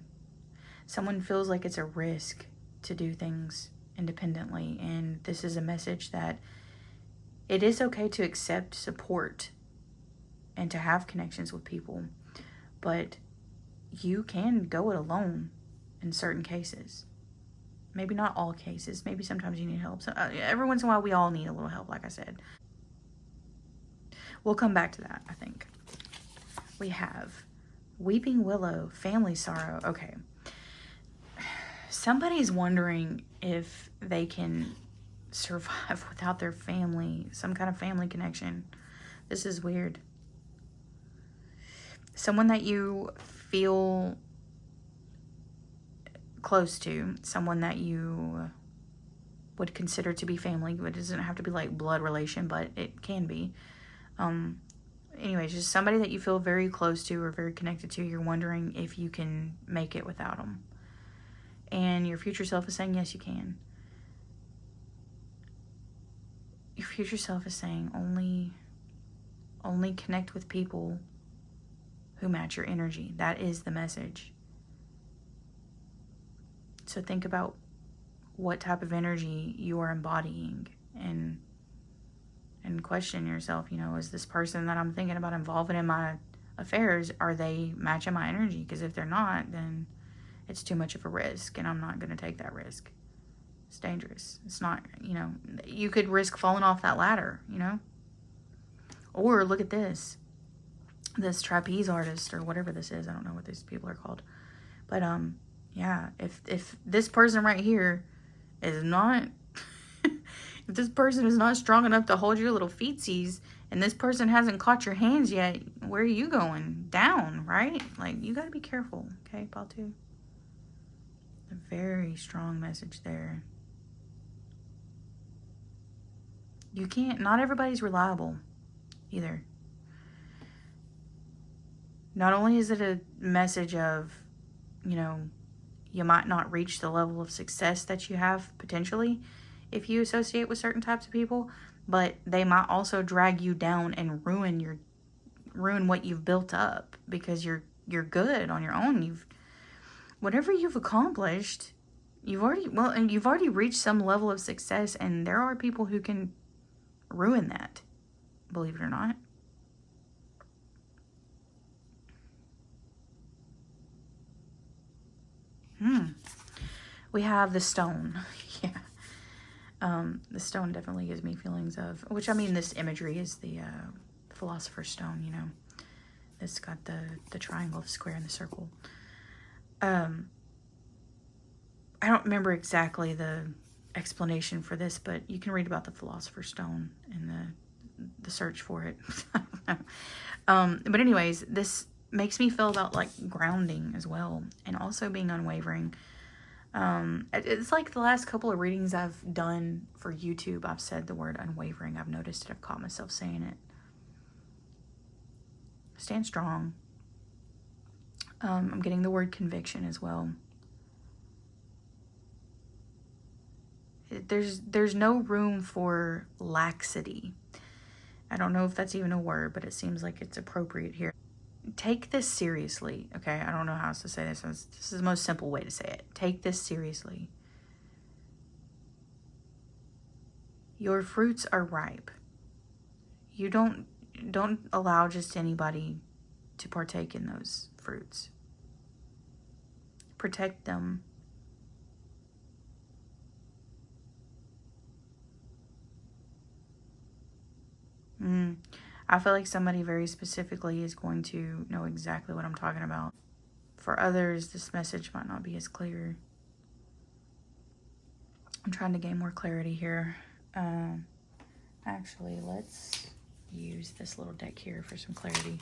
Someone feels like it's a risk to do things independently, and this is a message that it is okay to accept support and to have connections with people, but you can go it alone in certain cases. Maybe not all cases. Maybe sometimes you need help. So every once in a while, we all need a little help, like I said. We'll come back to that, I think. We have Weeping Willow, family sorrow. Okay. Somebody's wondering if they can survive without their family, some kind of family connection. This is weird. Someone that you feel close to, someone that you would consider to be family. It doesn't have to be like blood relation, but it can be. Anyways, just somebody that you feel very close to or very connected to. You're wondering if you can make it without them. And your future self is saying, yes, you can. Your future self is saying, only connect with people who match your energy. That is the message. So think about what type of energy you are embodying and question yourself, is this person that I'm thinking about involving in my affairs, are they matching my energy? Because if they're not, then it's too much of a risk, and I'm not going to take that risk. It's dangerous. It's not, you could risk falling off that ladder, Or look at this trapeze artist or whatever this is. I don't know what these people are called. But, yeah, if this person right here is not, if this person is not strong enough to hold your little feetsies, and this person hasn't caught your hands yet, where are you going? Down, right? Like, you got to be careful, okay, Patu? A very strong message there. You can't, not everybody's reliable either. Not only is it a message of, you might not reach the level of success that you have potentially if you associate with certain types of people, but they might also drag you down and ruin what you've built up, because you're good on your own. Whatever you've accomplished, you've already reached some level of success, and there are people who can ruin that, believe it or not. We have the stone. Yeah. The stone definitely gives me feelings of, which, I mean, this imagery is the Philosopher's Stone, It's got the triangle, the square, and the circle. I don't remember exactly the explanation for this, but you can read about the Philosopher's Stone in the search for it. I don't know. But anyways, this makes me feel about like grounding as well, and also being unwavering. It's like the last couple of readings I've done for YouTube, I've said the word unwavering. I've noticed it. I've caught myself saying it. Stand strong. I'm getting the word conviction as well. There's no room for laxity. I don't know if that's even a word, but it seems like it's appropriate here. take this seriously, okay? I don't know how else to say this. This is the most simple way to say it. Take this seriously. Your fruits are ripe. You don't allow just anybody to partake in those fruits. Protect them. I feel like somebody very specifically is going to know exactly what I'm talking about. For others, this message might not be as clear. I'm trying to gain more clarity here. Actually, let's use this little deck here for some clarity.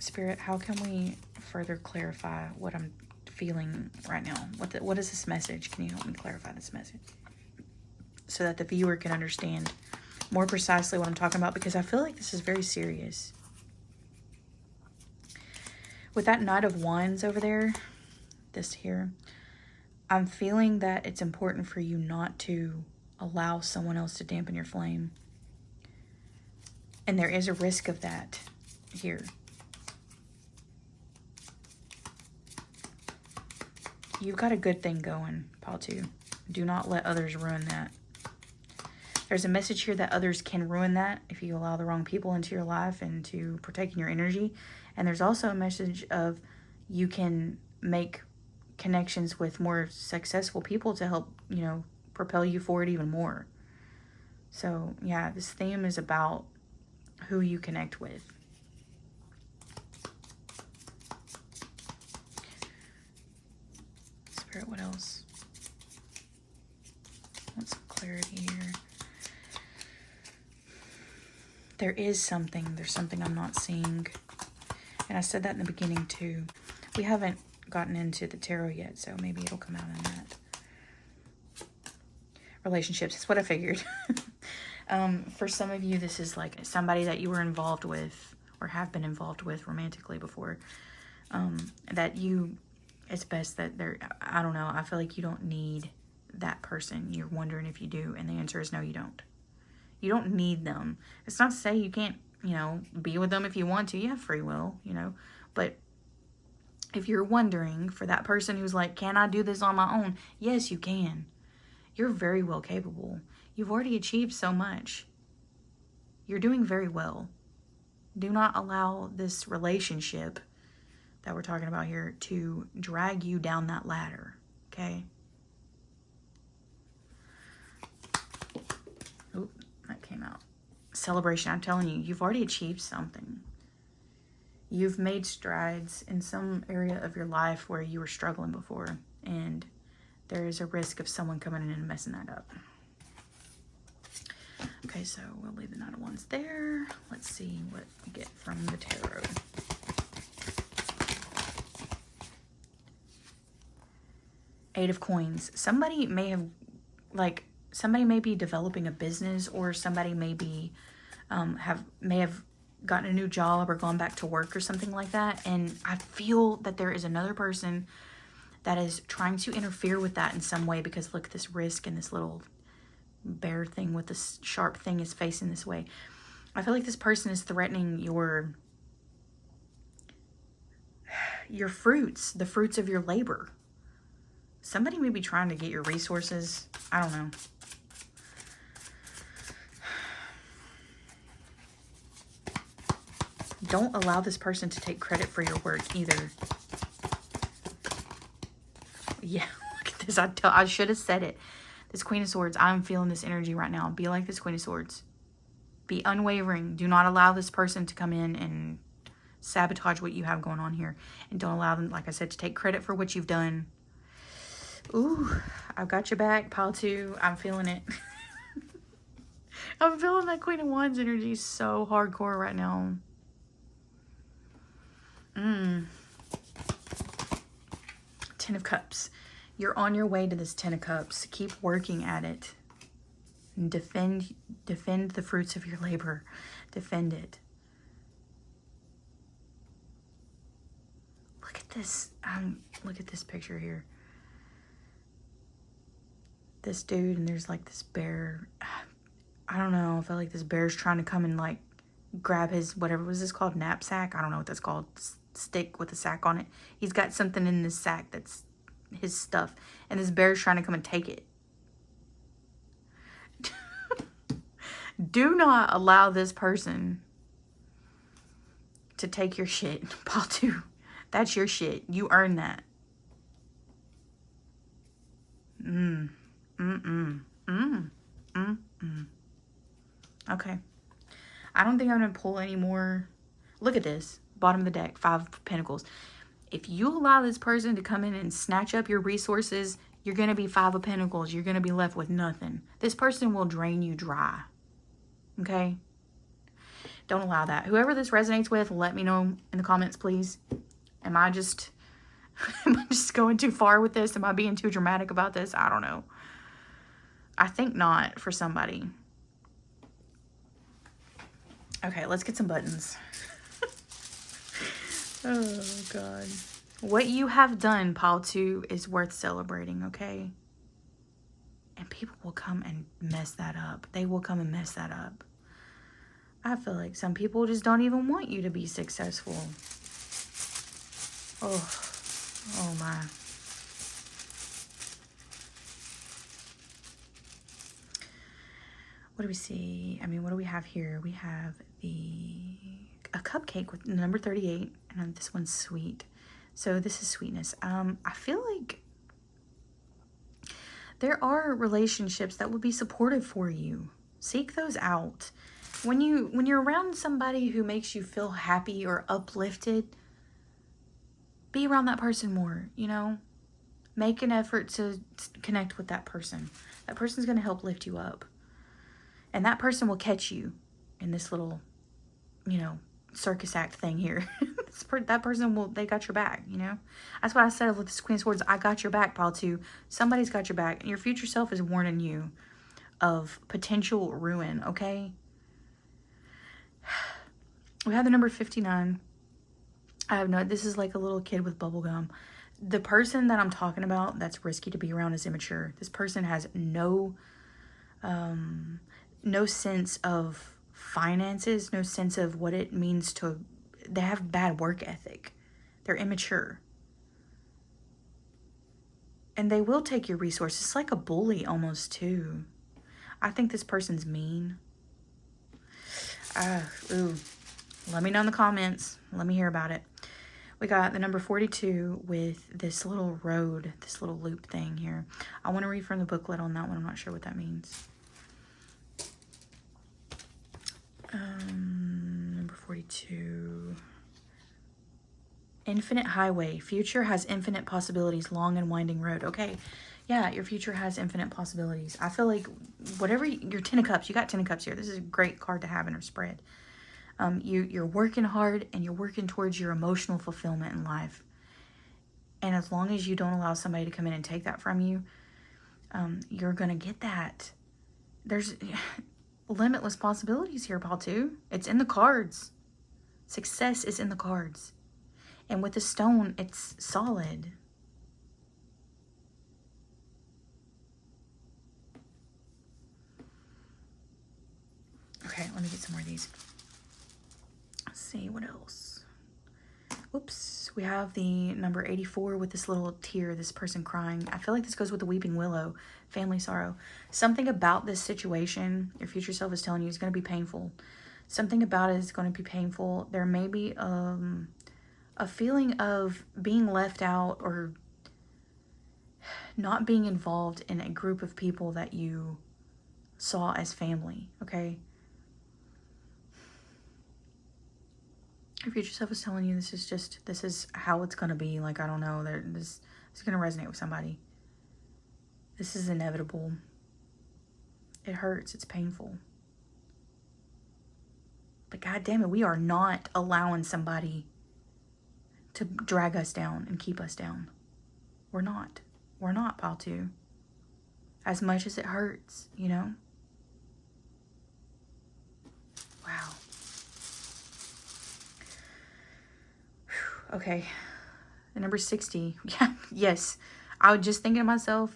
Spirit, how can we further clarify what I'm feeling right now? What is this message? Can you help me clarify this message so that the viewer can understand more precisely what I'm talking about? Because I feel like this is very serious. With that Knight of Wands over there, this here, I'm feeling that it's important for you not to allow someone else to dampen your flame. And there is a risk of that here. You've got a good thing going, Pile 2. Do not let others ruin that. There's a message here that others can ruin that if you allow the wrong people into your life and to partake in your energy. And there's also a message of you can make connections with more successful people to help, you know, propel you forward even more. So, yeah, this theme is about who you connect with. Spirit, what else? I want some clarity here. There's something I'm not seeing. And I said that in the beginning too. We haven't gotten into the tarot yet, so maybe it'll come out in that. Relationships, that's what I figured. For some of you, this is like somebody that you were involved with or have been involved with romantically before. It's best that I don't know, I feel like you don't need that person. You're wondering if you do, and the answer is no, you don't. You don't need them. It's not to say you can't, you know, be with them if you want to. You have free will, you know. But if you're wondering for that person who's like, can I do this on my own? Yes, you can. You're very well capable. You've already achieved so much. You're doing very well. Do not allow this relationship that we're talking about here to drag you down that ladder, okay? Oh, that came out. Celebration, I'm telling you, you've already achieved something. You've made strides in some area of your life where you were struggling before, and there is a risk of someone coming in and messing that up. Okay, so we'll leave the Knight of Wands there. Let's see what we get from the tarot. Eight of Coins. Somebody may have, somebody may be developing a business, or somebody may be, may have gotten a new job or gone back to work or something like that. And I feel that there is another person that is trying to interfere with that in some way, because look at this risk, and this little bear thing with this sharp thing is facing this way. I feel like this person is threatening your fruits, the fruits of your labor. Somebody may be trying to get your resources. I don't know. Don't allow this person to take credit for your work either. Yeah, look at this. I should have said it. This Queen of Swords, I'm feeling this energy right now. Be like this Queen of Swords. Be unwavering. Do not allow this person to come in and sabotage what you have going on here. And don't allow them, like I said, to take credit for what you've done. Ooh, I've got your back, Pile 2. I'm feeling it. I'm feeling that Queen of Wands energy so hardcore right now. Ten of Cups. You're on your way to this Ten of Cups. Keep working at it. And defend the fruits of your labor. Defend it. Look at this. Look at this picture here. This dude, and there's like this bear. I don't know. I feel like this bear's trying to come and like grab his, whatever was this called, knapsack? I don't know what that's called. Stick with a sack on it. He's got something in this sack that's his stuff. And this bear's trying to come and take it. Do not allow this person to take your shit. Pile 2. That's your shit. You earn that. Okay. I don't think I'm going to pull any more. Look at this. Bottom of the deck. 5 of Pentacles. If you allow this person to come in and snatch up your resources, you're going to be 5 of Pentacles. You're going to be left with nothing. This person will drain you dry. Okay? Don't allow that. Whoever this resonates with, let me know in the comments, please. Am I just going too far with this? Am I being too dramatic about this? I don't know. I think not for somebody. Okay, let's get some buttons. Oh, God. What you have done, Pile 2, is worth celebrating, okay? And people will come and mess that up. They will come and mess that up. I feel like some people just don't even want you to be successful. Oh my. What do we see? I mean, what do we have here? We have a cupcake with number 38, and this one's sweet. So this is sweetness. I feel like there are relationships that will be supportive for you. Seek those out. When you're around somebody who makes you feel happy or uplifted, be around that person more, you know? Make an effort to connect with that person. That person's going to help lift you up. And that person will catch you in this little, you know, circus act thing here. That person will, they got your back, you know? That's what I said with this Queen of Swords. I got your back, Pile 2. Somebody's got your back. And your future self is warning you of potential ruin, okay? We have the number 59. I have no, this is like a little kid with bubble gum. The person that I'm talking about that's risky to be around is immature. This person has no sense of finances, no sense of what it means to, they have bad work ethic. They're immature. And they will take your resources. It's like a bully almost too. I think this person's mean. Ooh. Let me know in the comments. Let me hear about it. We got the number 42 with this little road, this little loop thing here. I want to read from the booklet on that one. I'm not sure what that means. Number 42. Infinite highway. Future has infinite possibilities. Long and winding road. Okay. Yeah, your future has infinite possibilities. I feel like whatever, your 10 of cups. You got 10 of cups here. This is a great card to have in our spread. You're working hard and you're working towards your emotional fulfillment in life. And as long as you don't allow somebody to come in and take that from you, you're going to get that. There's limitless possibilities here, Pile 2. It's in the cards. Success is in the cards. And with the stone, it's solid. Okay, let me get some more of these. Let's see, what else? Oops, we have the number 84 with this little tear, this person crying. I feel like this goes with the weeping willow, family sorrow. Something about this situation, your future self is telling you, is going to be painful. Something about it is going to be painful. There may be a feeling of being left out or not being involved in a group of people that you saw as family, okay? Your future self is telling you this is how it's going to be. Like, I don't know. This is going to resonate with somebody. This is inevitable. It hurts. It's painful. But God damn it, we are not allowing somebody to drag us down and keep us down. We're not. We're not, Pile 2. As much as it hurts, you know? Wow. Okay, the number 60. Yeah, yes. I was just thinking to myself,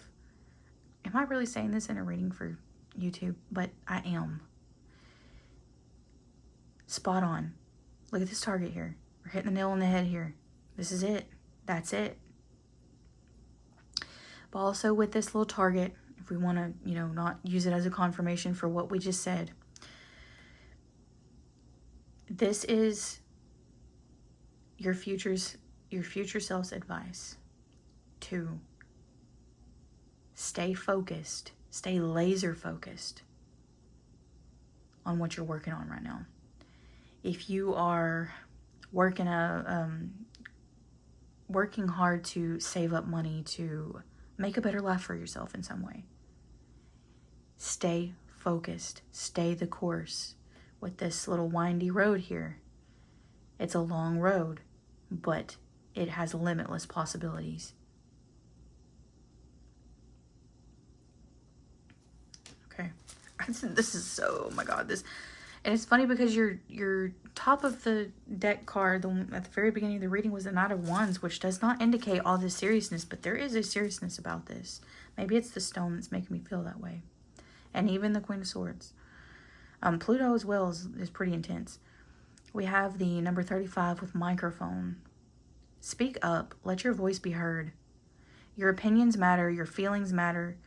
am I really saying this in a reading for YouTube? But I am. Spot on. Look at this target here. We're hitting the nail on the head here. This is it. That's it. But also with this little target, if we want to, you know, not use it as a confirmation for what we just said, this is your future self's advice to stay focused, stay laser focused on what you're working on right now. If you are working hard to save up money to make a better life for yourself in some way, stay focused, stay the course. With this little windy road here, it's a long road, but it has limitless possibilities. Okay. This is so, oh my God, this, and it's funny because your top of the deck card, the one at the very beginning of the reading, was the Knight of Wands, which does not indicate all this seriousness, but there is a seriousness about this. Maybe it's the stone that's making me feel that way. And even the Queen of Swords. Pluto as well is pretty intense. We have the number 35 with microphone. Speak up. Let your voice be heard. Your opinions matter. Your feelings matter.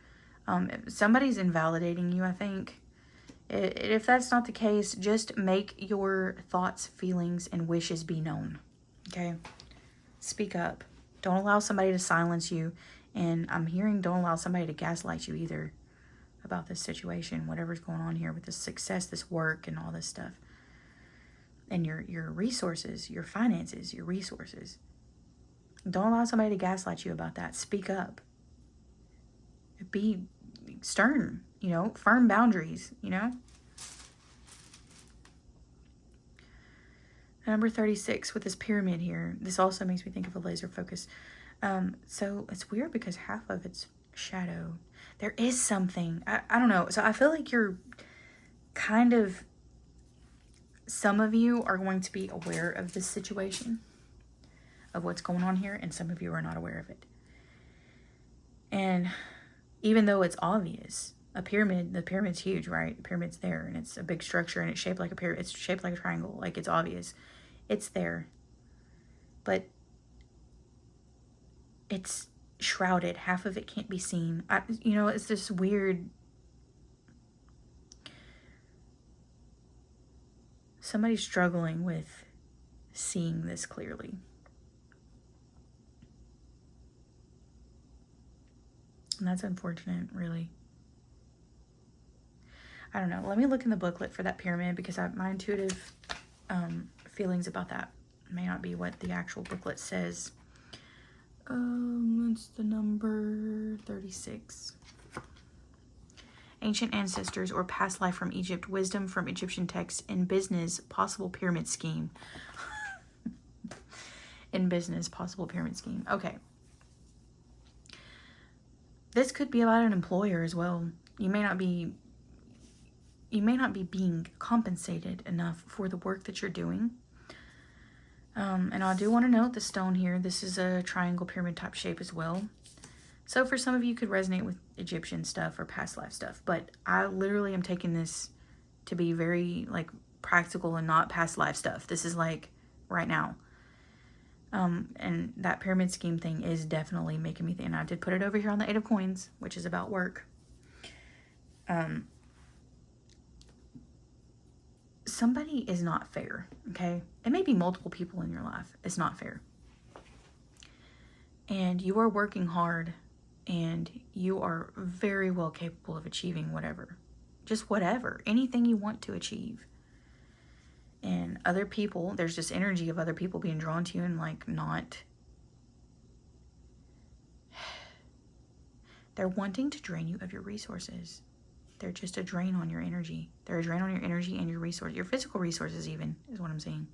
If somebody's invalidating you, I think. If that's not the case, just make your thoughts, feelings, and wishes be known. Okay? Speak up. Don't allow somebody to silence you. And I'm hearing don't allow somebody to gaslight you either about this situation, whatever's going on here with this success, this work, and all this stuff. And your resources, your finances, your resources. Don't allow somebody to gaslight you about that. Speak up. Be stern, you know, firm boundaries, you know. Number 36 with this pyramid here. This also makes me think of a laser focus. So it's weird because half of it's shadow. There is something, I don't know. So I feel like you're kind of, some of you are going to be aware of this situation, of what's going on here, and some of you are not aware of it. And even though it's obvious, a pyramid, the pyramid's huge, right? The pyramid's there, and it's a big structure, and it's shaped like a pyramid. It's shaped like a triangle. Like, it's obvious. It's there. But it's shrouded. Half of it can't be seen. You know, it's this weird... Somebody's struggling with seeing this clearly. And that's unfortunate, really. I don't know. Let me look in the booklet for that pyramid, because my intuitive feelings about that may not be what the actual booklet says. It's the number 36. Ancient ancestors or past life from Egypt. Wisdom from Egyptian texts. In business, possible pyramid scheme. In business, possible pyramid scheme. Okay. This could be about an employer as well. You may not be being compensated enough for the work that you're doing. And I do want to note the stone here. This is a triangle pyramid type shape as well. So for some of you, could resonate with Egyptian stuff or past life stuff. But I literally am taking this to be very like practical and not past life stuff. This is like right now. And that pyramid scheme thing is definitely making me think. And I did put it over here on the 8 of Coins, which is about work. Somebody is not fair, okay? It may be multiple people in your life. It's not fair. And you are working hard, and you are very well capable of achieving whatever. Just whatever. Anything you want to achieve. And other people, there's this energy of other people being drawn to you and like not... They're wanting to drain you of your resources. They're just a drain on your energy. They're a drain on your energy and your resources. Your physical resources even, is what I'm saying.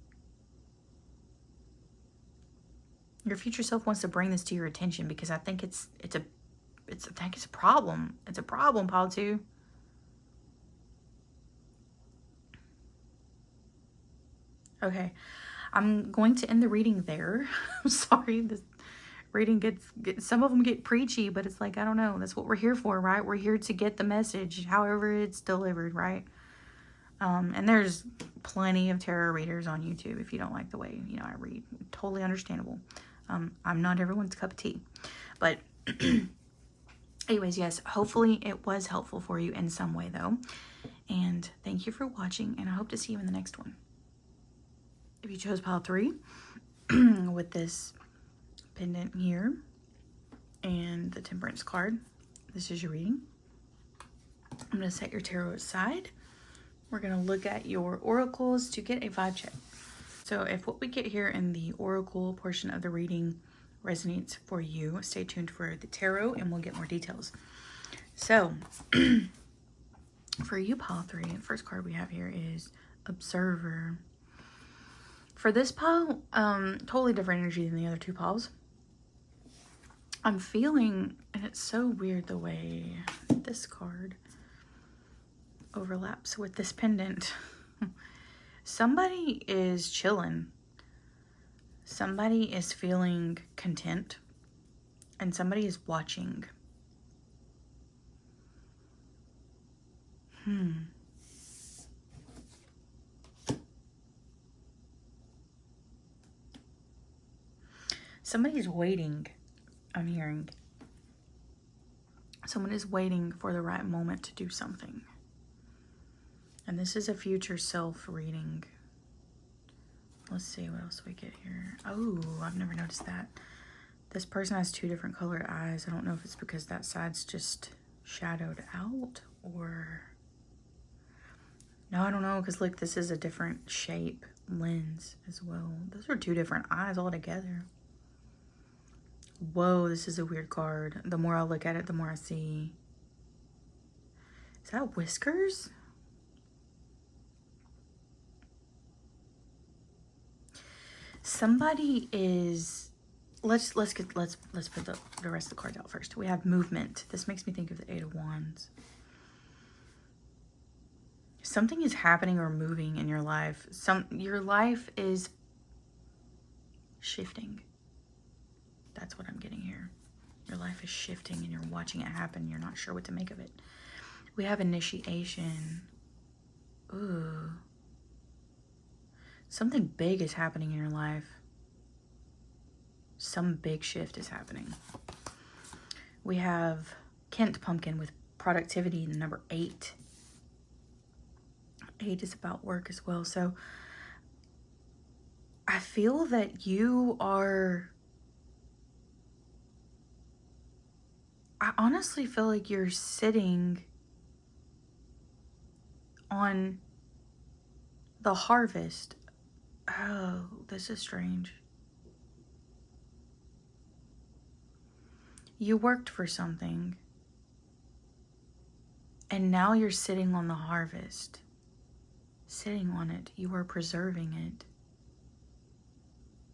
Your future self wants to bring this to your attention, because I think it's a problem. It's a problem, Pile 2. Okay. I'm going to end the reading there. I'm sorry. This reading gets some of them get preachy, but it's like, I don't know. That's what we're here for, right? We're here to get the message, however it's delivered, right? And there's plenty of tarot readers on YouTube if you don't like the way, I read. Totally understandable. I'm not everyone's cup of tea. But anyways, yes, hopefully it was helpful for you in some way, though. And thank you for watching, and I hope to see you in the next one. If you chose pile 3 with this pendant here and the Temperance card, this is your reading. I'm going to set your tarot aside. We're going to look at your oracles to get a vibe check. So if what we get here in the oracle portion of the reading resonates for you, stay tuned for the tarot and we'll get more details. So for you, pile 3, the first card we have here is Observer. For this pile, totally different energy than the other 2 piles. I'm feeling, and it's so weird the way this card overlaps with this pendant. Somebody is chilling. Somebody is feeling content. And somebody is watching. Somebody's waiting, I'm hearing. Someone is waiting for the right moment to do something. And this is a future self reading. Let's see what else we get here. Oh, I've never noticed that. This person has 2 different colored eyes. I don't know if it's because that side's just shadowed out or... No, I don't know, because look, this is a different shape lens as well. Those are 2 different eyes altogether. Whoa, this is a weird card. The more I look at it, the more I see. Is that whiskers? Somebody is... Let's put the rest of the cards out first. We have movement. This makes me think of the 8 of Wands. Something is happening or moving in your life. Your life is shifting. That's what I'm getting here. Your life is shifting and you're watching it happen. You're not sure what to make of it. We have initiation. Ooh. Something big is happening in your life. Some big shift is happening. We have Kent Pumpkin with productivity, the number 8. 8 is about work as well. So I feel that you are... I honestly feel like you're sitting on the harvest. Oh, this is strange. You worked for something, and now you're sitting on the harvest. Sitting on it. You are preserving it.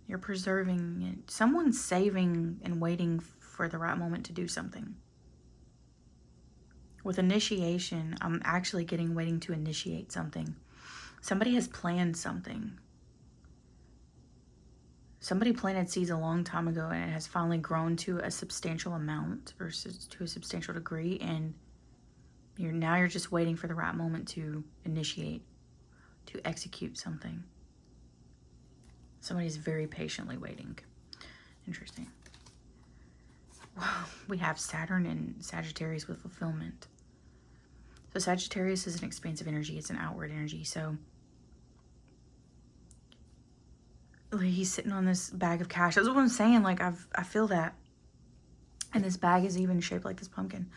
You're preserving it. Someone's saving and waiting for the right moment to do something. With initiation, I'm actually getting waiting to initiate something. Somebody has planned something. Somebody planted seeds a long time ago and it has finally grown to a substantial amount or to a substantial degree, and you're just waiting for the right moment to initiate, to execute something. Somebody's very patiently waiting. Interesting. Wow, we have Saturn and Sagittarius with fulfillment. So Sagittarius is an expansive energy. It's an outward energy. So he's sitting on this bag of cash. That's what I'm saying. Like, I feel that. And this bag is even shaped like this pumpkin.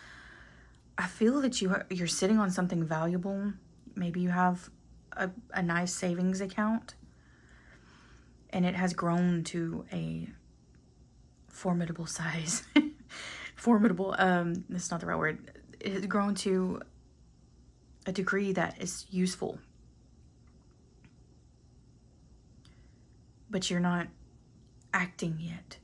I feel that you're sitting on something valuable. Maybe you have a nice savings account. And it has grown to a formidable size. Formidable, that's not the right word. It has grown to a degree that is useful. But you're not acting yet.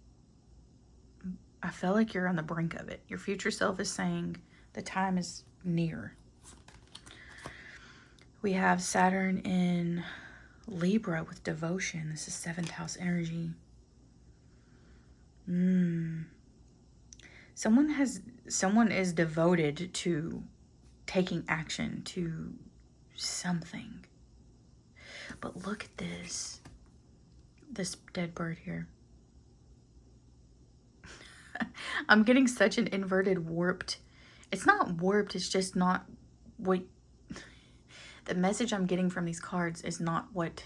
I feel like you're on the brink of it. Your future self is saying the time is near. We have Saturn in Libra with devotion. This is 7th house energy. Someone is devoted to taking action, to something. But look at this. This dead bird here. I'm getting such an inverted, warped. It's not warped, it's just not what... The message I'm getting from these cards is not what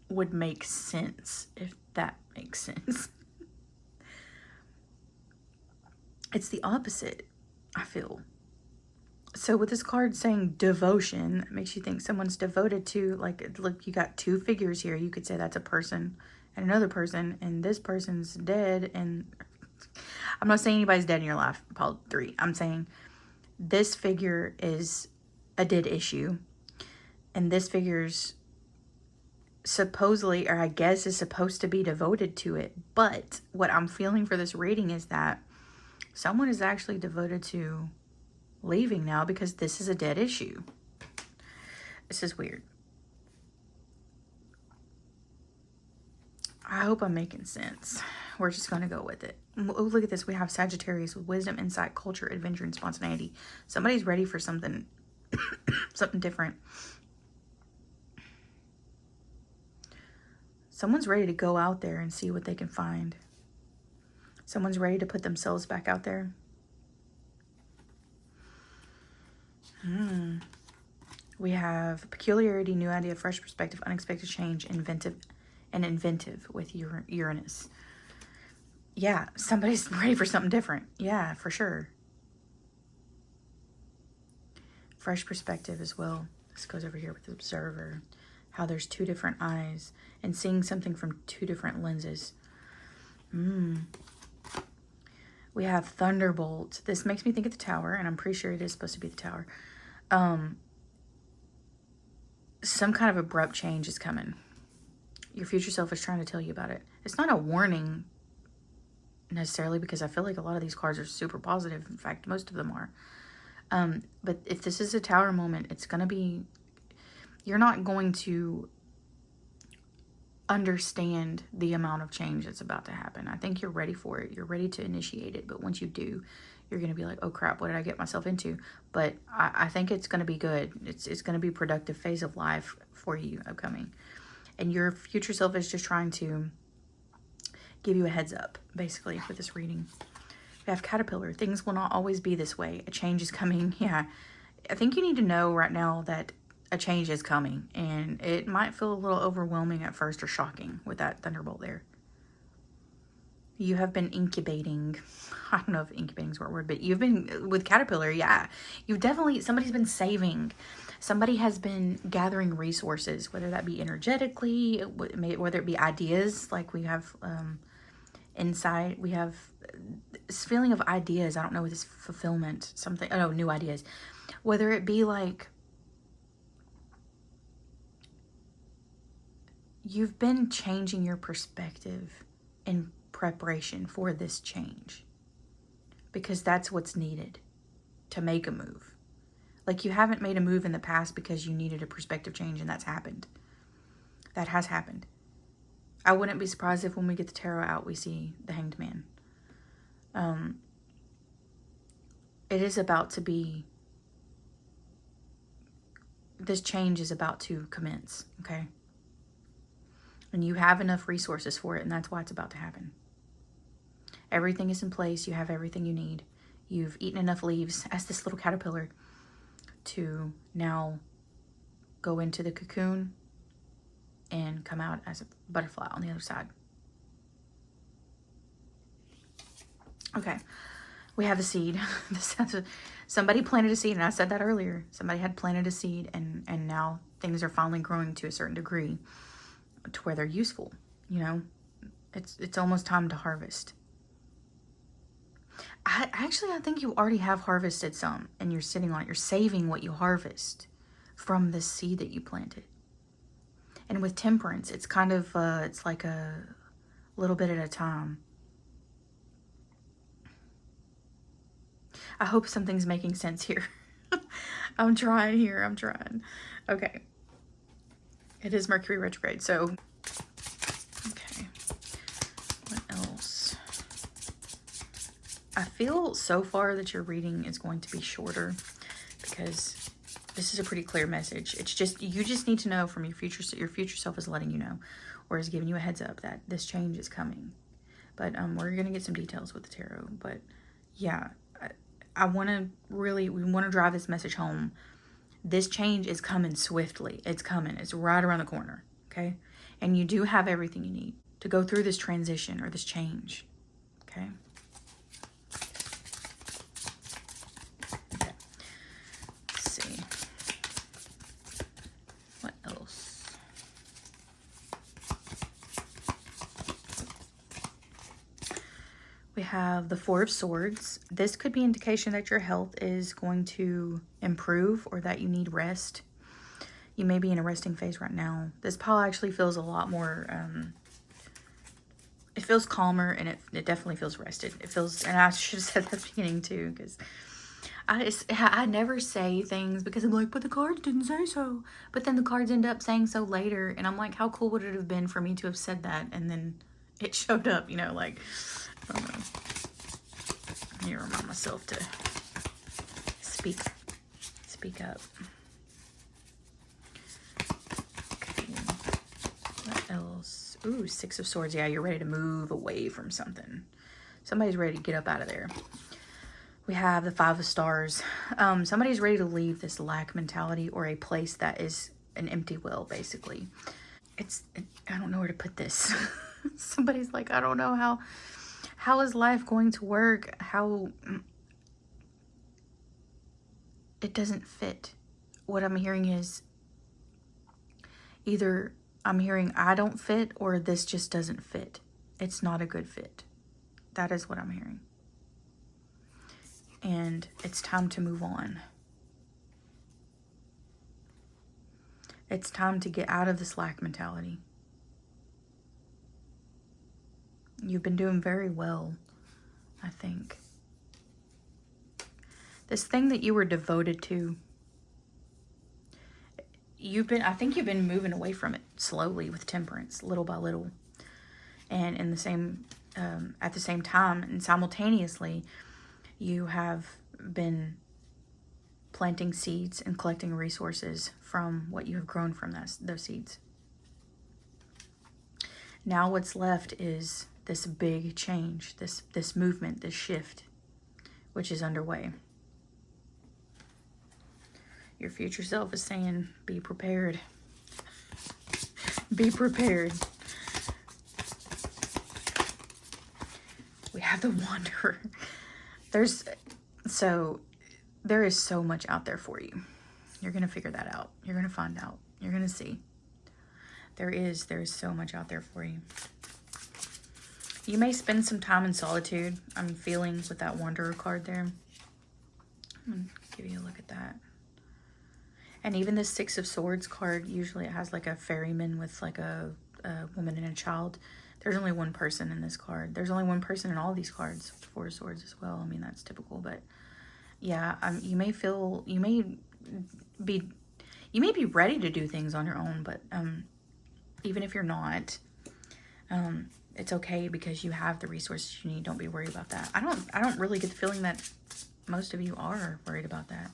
would make sense, if that makes sense. It's the opposite, I feel. So with this card saying devotion, it makes you think someone's devoted to, like, look, you got two figures here. You could say that's a person and another person, and this person's dead. And I'm not saying anybody's dead in your life, Paul 3. I'm saying this figure is a dead issue, and this figure's supposedly, or I guess is supposed to be devoted to it. But what I'm feeling for this reading is that someone is actually devoted to leaving now because this is a dead issue. This is weird. I hope I'm making sense. We're just going to go with it. Oh, look at this. We have Sagittarius with wisdom, insight, culture, adventure, and spontaneity. Somebody's ready for something, something different. Someone's ready to go out there and see what they can find. Someone's ready to put themselves back out there. We have peculiarity, new idea, fresh perspective, unexpected change, inventive with Uranus. Yeah, somebody's ready for something different. Yeah, for sure. Fresh perspective as well. This goes over here with the observer. How there's two different eyes and seeing something from two different lenses. We have Thunderbolt. This makes me think of the Tower, and I'm pretty sure it is supposed to be the Tower. Some kind of abrupt change is coming. Your future self is trying to tell you about it. It's not a warning necessarily, because I feel like a lot of these cards are super positive. In fact, most of them are. But if this is a Tower moment, it's going to be... You're not going to understand the amount of change that's about to happen. I think you're ready for it. You're ready to initiate it. But once you do, you're going to be like, oh crap, what did I get myself into? But I think it's going to be good. It's going to be a productive phase of life for you upcoming. And your future self is just trying to give you a heads up, basically, with this reading. We have Caterpillar. Things will not always be this way. A change is coming. Yeah. I think you need to know right now that a change is coming. And it might feel a little overwhelming at first or shocking with that Thunderbolt there. You have been incubating. I don't know if incubating is the right word, but you've been with Caterpillar. Yeah. You've definitely, somebody's been saving. Somebody has been gathering resources, whether that be energetically, whether it be ideas, like we have inside, we have this feeling of ideas. I don't know, this fulfillment, something, oh, new ideas. Whether it be like, you've been changing your perspective in preparation for this change. Because that's what's needed to make a move. Like, you haven't made a move in the past because you needed a perspective change, and that's happened. That has happened. I wouldn't be surprised if when we get the tarot out, we see the Hanged Man. It is about to be... This change is about to commence, okay? And you have enough resources for it, and that's why it's about to happen. Everything is in place. You have everything you need. You've eaten enough leaves as this little caterpillar to now go into the cocoon and come out as a butterfly on the other side. Okay, we have a seed. Somebody planted a seed, and I said that earlier. Somebody had planted a seed, and now things are finally growing to a certain degree to where they're useful. You know, it's almost time to harvest. I think you already have harvested some, and you're sitting on it. You're saving what you harvest from the seed that you planted. And with temperance, it's kind of, it's like a little bit at a time. I hope something's making sense here. I'm trying here. I'm trying. Okay. It is Mercury retrograde, so... Okay. What else? I feel so far that your reading is going to be shorter because this is a pretty clear message. It's just, you just need to know from your future self is letting you know, or is giving you a heads up that this change is coming. But we're going to get some details with the tarot. But yeah, I want to we want to drive this message home. This change is coming swiftly. It's coming. It's right around the corner. Okay? And you do have everything you need to go through this transition or this change. Okay? Okay. Let's see. What else? We have the Four of Swords. This could be indication that your health is going to improve or that you need rest. You may be in a resting phase right now. This pile actually feels a lot more, it feels calmer, and it definitely feels rested. It feels, and I should have said that at the beginning too, because I never say things because I'm like, but the cards didn't say so. But then the cards end up saying so later, and I'm like, how cool would it have been for me to have said that, and then it showed up, you know, like, I don't know. I need to remind myself to speak up. Okay. What else? Ooh, Six of Swords. Yeah, you're ready to move away from something. Somebody's ready to get up out of there. We have the Five of Stars. Somebody's ready to leave this lack mentality or a place that is an empty well, basically. I don't know where to put this. Somebody's like, I don't know how is life going to work? How it doesn't fit. What I'm hearing is either I'm hearing I don't fit or this just doesn't fit. It's not a good fit. That is what I'm hearing. And it's time to move on. It's time to get out of this lack mentality. You've been doing very well, I think. This thing that you were devoted to, I think you've been moving away from it slowly with Temperance, little by little. And in the same, at the same time and simultaneously, you have been planting seeds and collecting resources from what you have grown from those seeds. Now what's left is this big change, this movement, this shift, which is underway. Your future self is saying, be prepared. Be prepared. We have the Wanderer. There is so much out there for you. You're going to figure that out. You're going to find out. You're going to see. There is so much out there for you. You may spend some time in solitude. I'm feeling with that Wanderer card there. I'm going to give you a look at that. And even the Six of Swords card, usually it has like a ferryman with like a woman and a child. There's only one person in this card. There's only one person in all these cards. Four of Swords as well. I mean, that's typical, but yeah, you may be ready to do things on your own, but even if you're not, it's okay because you have the resources you need. Don't be worried about that. I don't really get the feeling that most of you are worried about that.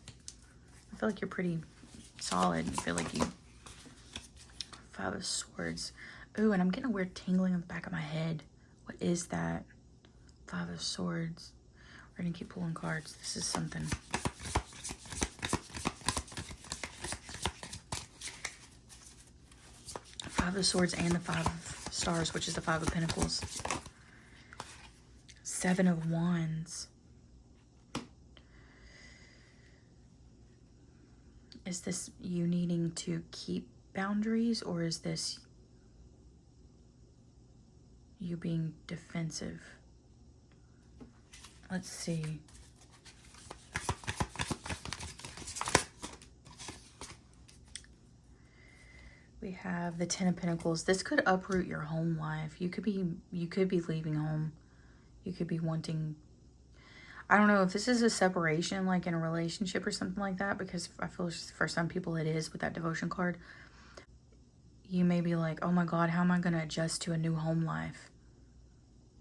I feel like you're pretty solid. I feel like you. Five of Swords. Ooh, and I'm getting a weird tingling on the back of my head. What is that? Five of Swords. We're gonna keep pulling cards. This is something. Five of Swords and the Five of Stars, which is the Five of Pentacles. Seven of Wands. Is this you needing to keep boundaries, or is this you being defensive? Let's see. We have the Ten of Pentacles. This could uproot your home life. You could be leaving home. You could be wanting, I don't know if this is a separation, like in a relationship or something like that, because I feel for some people it is with that devotion card. You may be like, oh my God, how am I going to adjust to a new home life?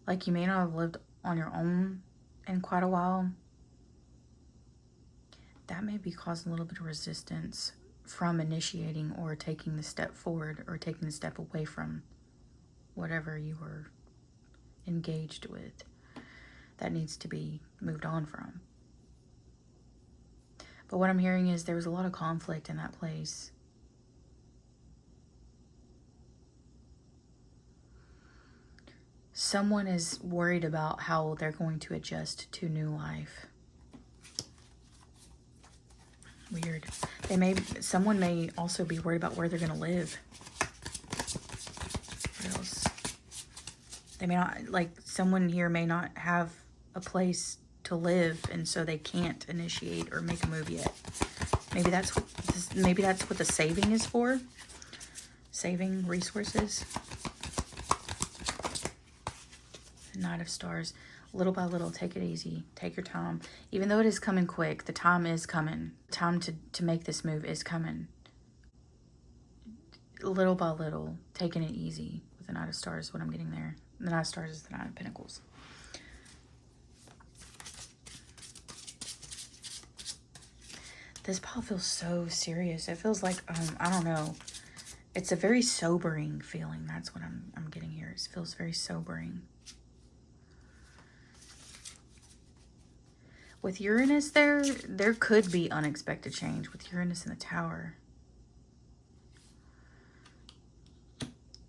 Like you may not have lived on your own in quite a while. that may be causing a little bit of resistance from initiating or taking the step forward or taking the step away from whatever you were engaged with that needs to be moved on from. But what I'm hearing is there was a lot of conflict in that place. Someone is worried about how they're going to adjust to new life. Weird. Someone may also be worried about where they're going to live. What else? They may not, like, someone here may not have a place to live, and so they can't initiate or make a move yet. Maybe that's what the saving is for. Saving resources. Knight of Stars. Little by little, take it easy. Take your time. Even though it is coming quick, the time is coming. The time to make this move is coming. Little by little, taking it easy with the Knight of Stars, what I'm getting there. The Knight of Stars is the Knight of Pentacles. This pile feels so serious. It feels like, I don't know. It's a very sobering feeling. That's what I'm getting here. It feels very sobering. With Uranus there could be unexpected change with Uranus in the Tower.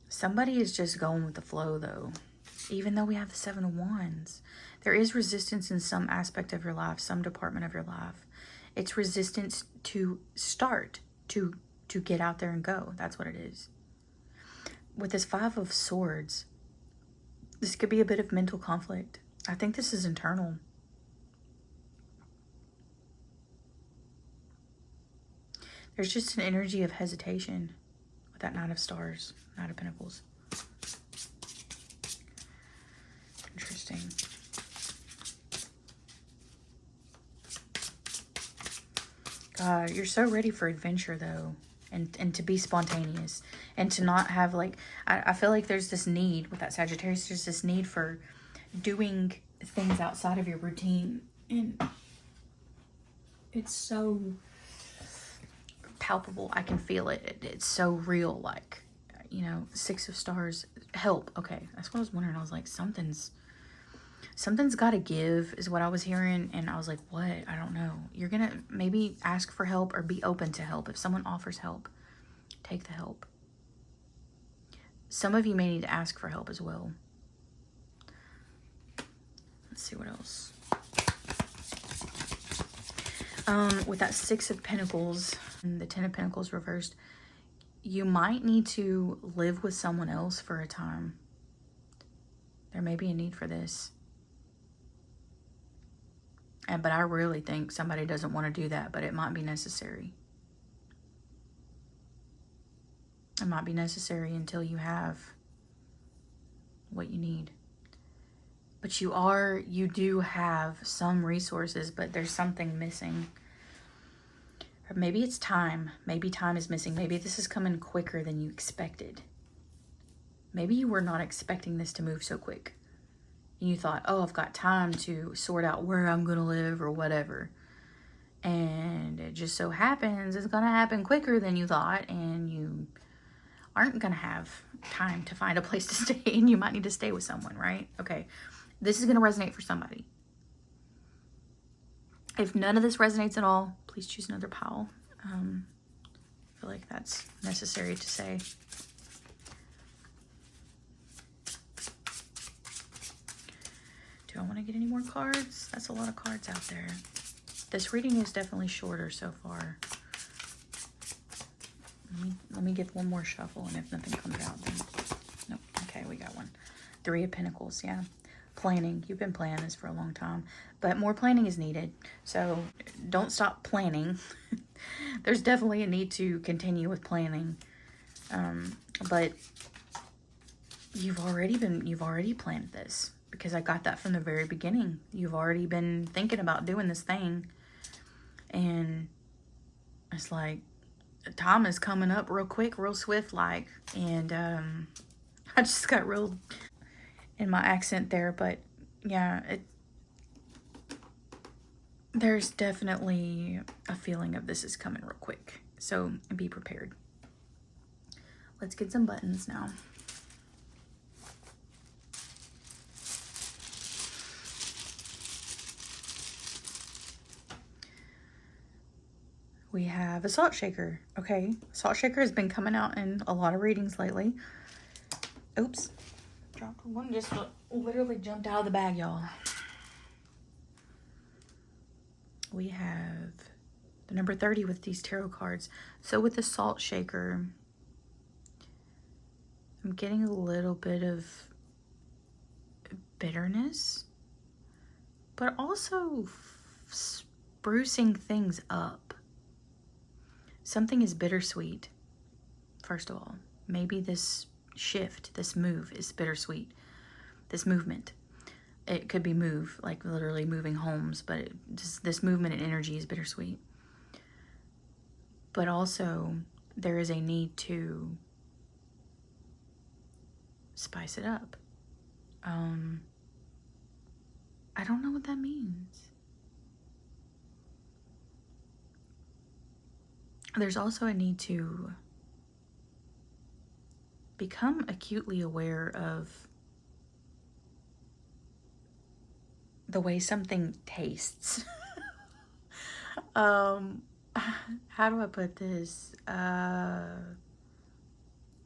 Somebody is just going with the flow, though. Even though we have the Seven of Wands. There is resistance in some aspect of your life, some department of your life. It's resistance to start, to get out there and go. That's what it is. With this Five of Swords, this could be a bit of mental conflict. I think this is internal. There's just an energy of hesitation with that Knight of Stars, Knight of Pentacles. Interesting. God, you're so ready for adventure, though. And to be spontaneous. And to not have, like... I feel like there's this need with that Sagittarius. There's this need for doing things outside of your routine. And it's so... palpable. I can feel it. It's so real. Like, you know, Six of Stars. Help. Okay, that's what I was wondering. I was like, something's got to give is what I was hearing. And I was like, what? I don't know. You're gonna maybe ask for help or be open to help. If someone offers help, take the help. Some of you may need to ask for help as well. Let's see what else. With that Six of Pentacles and the Ten of Pentacles reversed, you might need to live with someone else for a time. There may be a need for this. But I really think somebody doesn't want to do that, but it might be necessary. It might be necessary until you have what you need. But you do have some resources, but there's something missing. Or maybe it's time. Maybe time is missing. Maybe this is coming quicker than you expected. Maybe you were not expecting this to move so quick. And you thought, oh, I've got time to sort out where I'm going to live or whatever. And it just so happens it's going to happen quicker than you thought. And you aren't going to have time to find a place to stay. And you might need to stay with someone, right? Okay. This is going to resonate for somebody. If none of this resonates at all, please choose another pile. I feel like that's necessary to say. Do I want to get any more cards? That's a lot of cards out there. This reading is definitely shorter so far. Let me give one more shuffle, and if nothing comes out, then... Nope. Okay, we got one. Three of Pentacles, yeah. Planning. You've been planning this for a long time, but more planning is needed. So don't stop planning. There's definitely a need to continue with planning. But you've already planned this, because I got that from the very beginning. You've already been thinking about doing this thing, and it's like time is coming up real quick, real swift, like, and I just got real in my accent there, but yeah, there's definitely a feeling of this is coming real quick. So be prepared. Let's get some buttons now. We have a salt shaker. Okay, salt shaker has been coming out in a lot of readings lately. Oops, dropped one, just literally jumped out of the bag, y'all. We have the number 30 with these tarot cards. So with the salt shaker, I'm getting a little bit of bitterness, but also sprucing things up. Something is bittersweet, first of all. Maybe this shift, this move is bittersweet. This movement. It could be move, like literally moving homes, but this movement and energy is bittersweet. But also, there is a need to spice it up. I don't know what that means. There's also a need to become acutely aware of the way something tastes. How do I put this?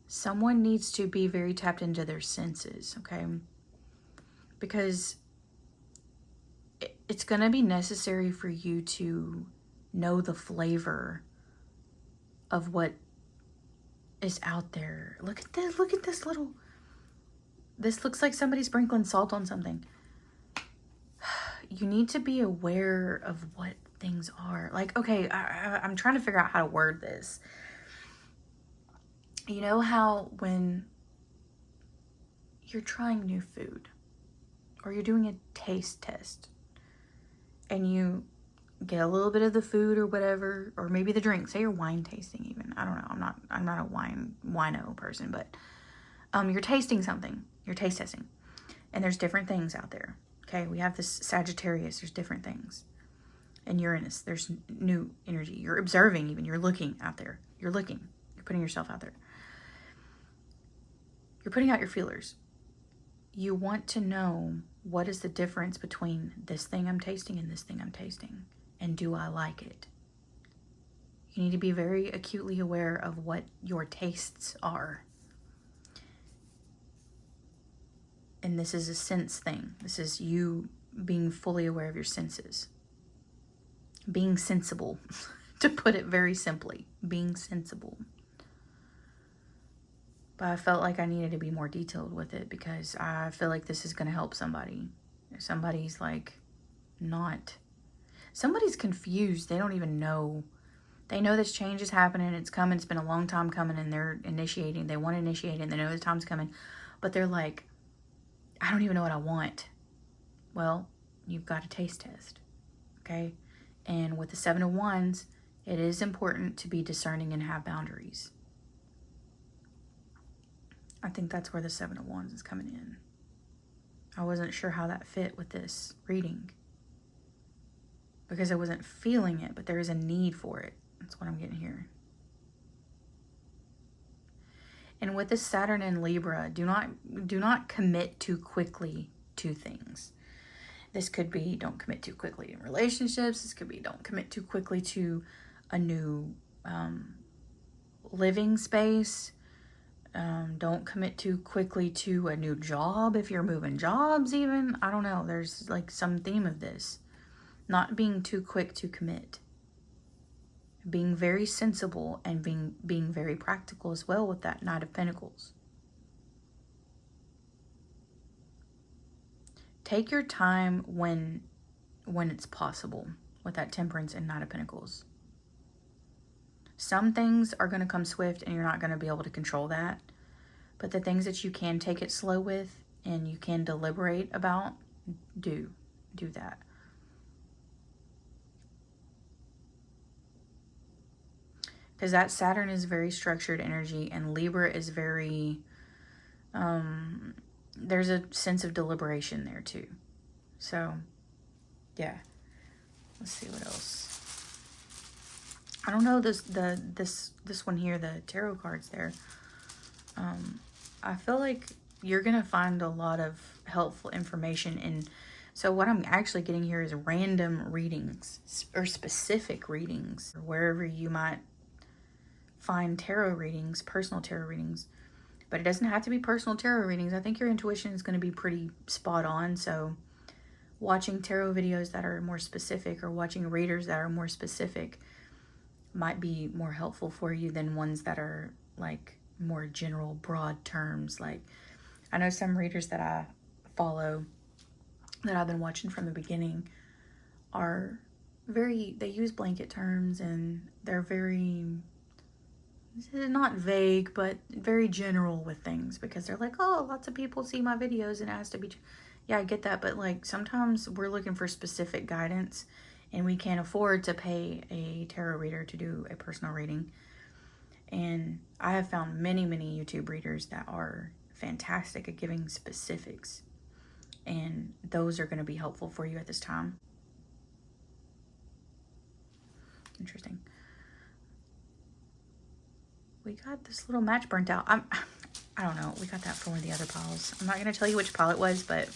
Someone needs to be very tapped into their senses, okay? Because it's going to be necessary for you to know the flavor of what is out there. Look at this. Look at this little... This looks like somebody sprinkling salt on something. You need to be aware of what things are. Like, okay, I'm trying to figure out how to word this. You know how when you're trying new food or you're doing a taste test and you get a little bit of the food or whatever, or maybe the drink, say you're wine tasting even. I don't know. I'm not a wino person, but you're tasting something. You're taste testing. And there's different things out there. Okay, we have this Sagittarius, there's different things. And Uranus, there's new energy. You're observing even, you're looking out there. You're looking, you're putting yourself out there. You're putting out your feelers. You want to know what is the difference between this thing I'm tasting and this thing I'm tasting. And do I like it? You need to be very acutely aware of what your tastes are. And this is a sense thing. This is you being fully aware of your senses. Being sensible, to put it very simply. Being sensible. But I felt like I needed to be more detailed with it because I feel like this is going to help somebody. Somebody's like not... Somebody's confused. They don't even know. They know this change is happening. It's coming. It's been a long time coming and they're initiating. They want to initiate it and they know the time's coming. But they're like, I don't even know what I want. Well, you've got a taste test, okay? And with the 7 of Wands, it is important to be discerning and have boundaries. I think that's where the 7 of Wands is coming in. I wasn't sure how that fit with this reading because I wasn't feeling it, but there is a need for it. That's what I'm getting here. And with the Saturn in Libra, do not commit too quickly to things. This could be don't commit too quickly in relationships. This could be don't commit too quickly to a new living space. Don't commit too quickly to a new job if you're moving jobs even. I don't know. There's like some theme of this. Not being too quick to commit. Being very sensible and being very practical as well with that Knight of Pentacles. Take your time when it's possible with that Temperance and Knight of Pentacles. Some things are going to come swift and you're not going to be able to control that. But the things that you can take it slow with and you can deliberate about, do that. Because that Saturn is very structured energy and Libra is very, there's a sense of deliberation there too. So, yeah. Let's see what else. I don't know this one here, the tarot cards there. I feel like you're gonna find a lot of helpful information in. So what I'm actually getting here is random readings or specific readings, or wherever you might find tarot readings, personal tarot readings. But it doesn't have to be personal tarot readings. I think your intuition is going to be pretty spot on. So watching tarot videos that are more specific, or watching readers that are more specific, might be more helpful for you than ones that are like more general, broad terms. Like, I know some readers that I follow, that I've been watching from the beginning, are they use blanket terms, and they're very, not vague, but very general with things, because they're like, oh, lots of people see my videos and it has to be, yeah, I get that, but like sometimes we're looking for specific guidance, and we can't afford to pay a tarot reader to do a personal reading. And I have found many YouTube readers that are fantastic at giving specifics, and those are going to be helpful for you at this time. Interesting. We got this little match burnt out. I don't know. We got that from one of the other piles. I'm not going to tell you which pile it was, but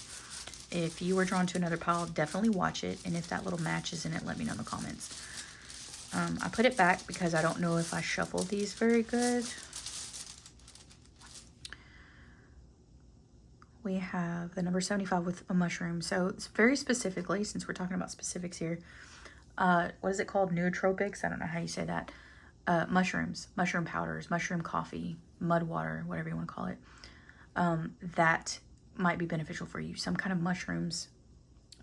if you were drawn to another pile, definitely watch it. And if that little match is in it, let me know in the comments. I put it back because I don't know if I shuffled these very good. We have the number 75 with a mushroom. So it's very specifically, since we're talking about specifics here, what is it called? Nootropics? I don't know how you say that. Mushrooms, mushroom powders, mushroom coffee, mud water, whatever you want to call it. That might be beneficial for you. Some kind of mushrooms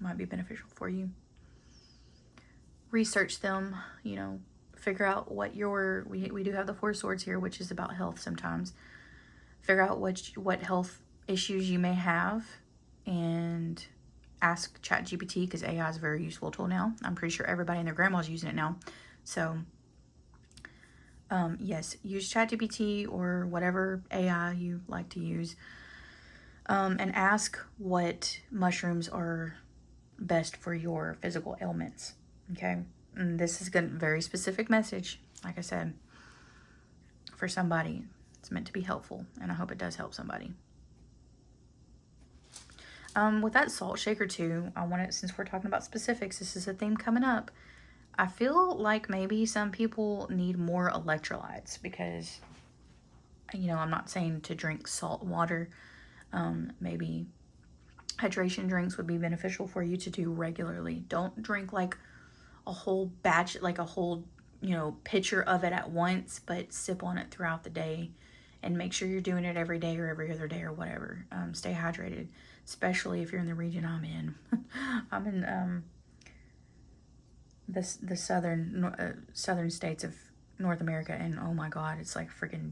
might be beneficial for you. Research them, you know, figure out what we do have the Four Swords here, which is about health sometimes. Figure out what health issues you may have, and ask ChatGPT, because AI is a very useful tool now. I'm pretty sure everybody and their grandma's using it now. So yes, use ChatGPT or whatever AI you like to use, and ask what mushrooms are best for your physical ailments. Okay, and this is a very specific message, like I said, for somebody. It's meant to be helpful, and I hope it does help somebody. With that salt shaker too, I wanted, since we're talking about specifics, this is a theme coming up. I feel like maybe some people need more electrolytes, because, you know, I'm not saying to drink salt water. Maybe hydration drinks would be beneficial for you to do regularly. Don't drink like a whole batch, like a whole, you know, pitcher of it at once, but sip on it throughout the day, and make sure you're doing it every day or every other day or whatever. Stay hydrated, especially if you're in the region I'm in. I'm in the southern states of North America, and oh my god, it's like freaking,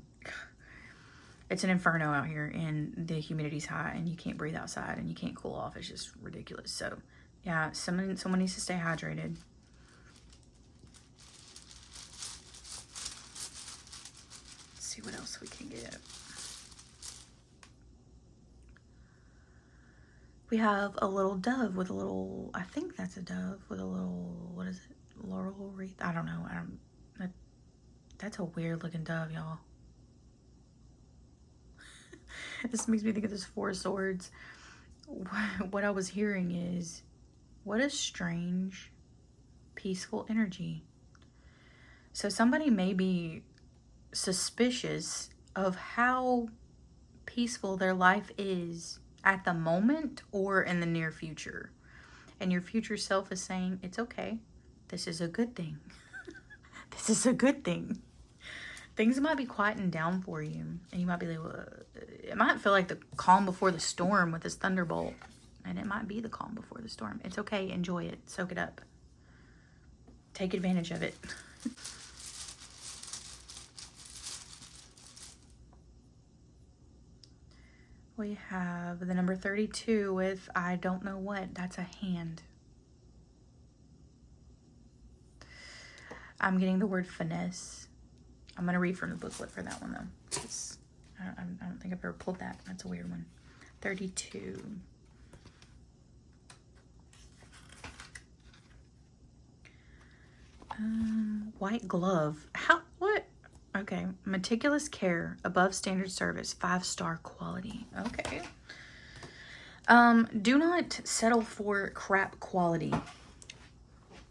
it's an inferno out here, and the humidity's high, and you can't breathe outside, and you can't cool off. It's just ridiculous. So yeah, someone needs to stay hydrated. Let's see what else we can get. We have a little dove with a little, I think that's a dove with a little, what is it? Laurel wreath? I don't know. That's a weird looking dove, y'all. This makes me think of this Four Swords. What I was hearing is, what a strange, peaceful energy. So somebody may be suspicious of how peaceful their life is at the moment or in the near future. And your future self is saying, it's okay. This is a good thing. This is a good thing. Things might be quieting down for you, and you might be like, well, it might feel like the calm before the storm with this thunderbolt, and it might be the calm before the storm. It's okay. Enjoy it. Soak it up. Take advantage of it. We have the number 32 with I don't know what. That's a hand. I'm getting the word finesse. I'm going to read from the booklet for that one, though. I don't think I've ever pulled that. That's a weird one. 32. White glove. How? What? Okay. Meticulous care, above standard service, 5-star quality. Okay. Do not settle for crap quality.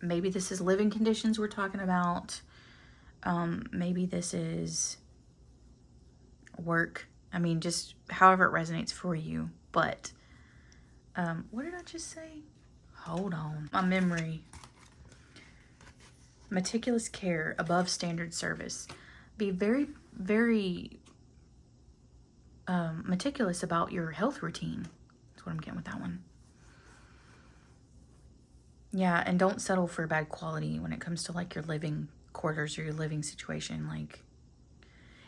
Maybe this is living conditions we're talking about. Maybe this is work. I mean, just however it resonates for you. But, what did I just say? Hold on. My memory. Meticulous care, above standard service. Be very, very meticulous about your health routine. That's what I'm getting with that one. Yeah, and don't settle for bad quality when it comes to like your living quarters or your living situation. Like,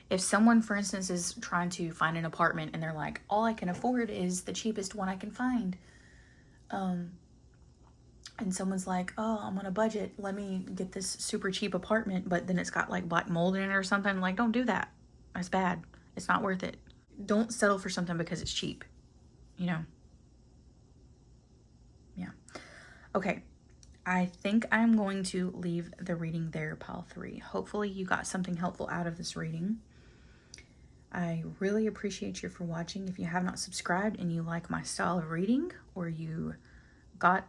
if someone, for instance, is trying to find an apartment and they're like, all I can afford is the cheapest one I can find. And someone's like, oh, I'm on a budget. Let me get this super cheap apartment, but then it's got like black mold in it or something. Like, don't do that. That's bad. It's not worth it. Don't settle for something because it's cheap, you know? Yeah. Okay. I think I'm going to leave the reading there, pile 3. Hopefully you got something helpful out of this reading. I really appreciate you for watching. If you have not subscribed and you like my style of reading, or you got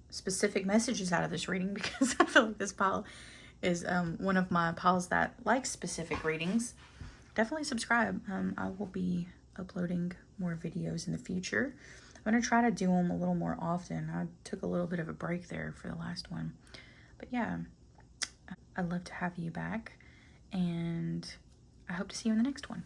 specific messages out of this reading, because I feel like this pile is one of my piles that likes specific readings, definitely subscribe. I will be uploading more videos in the future. I'm going to try to do them a little more often. I took a little bit of a break there for the last one. But yeah, I'd love to have you back, and I hope to see you in the next one.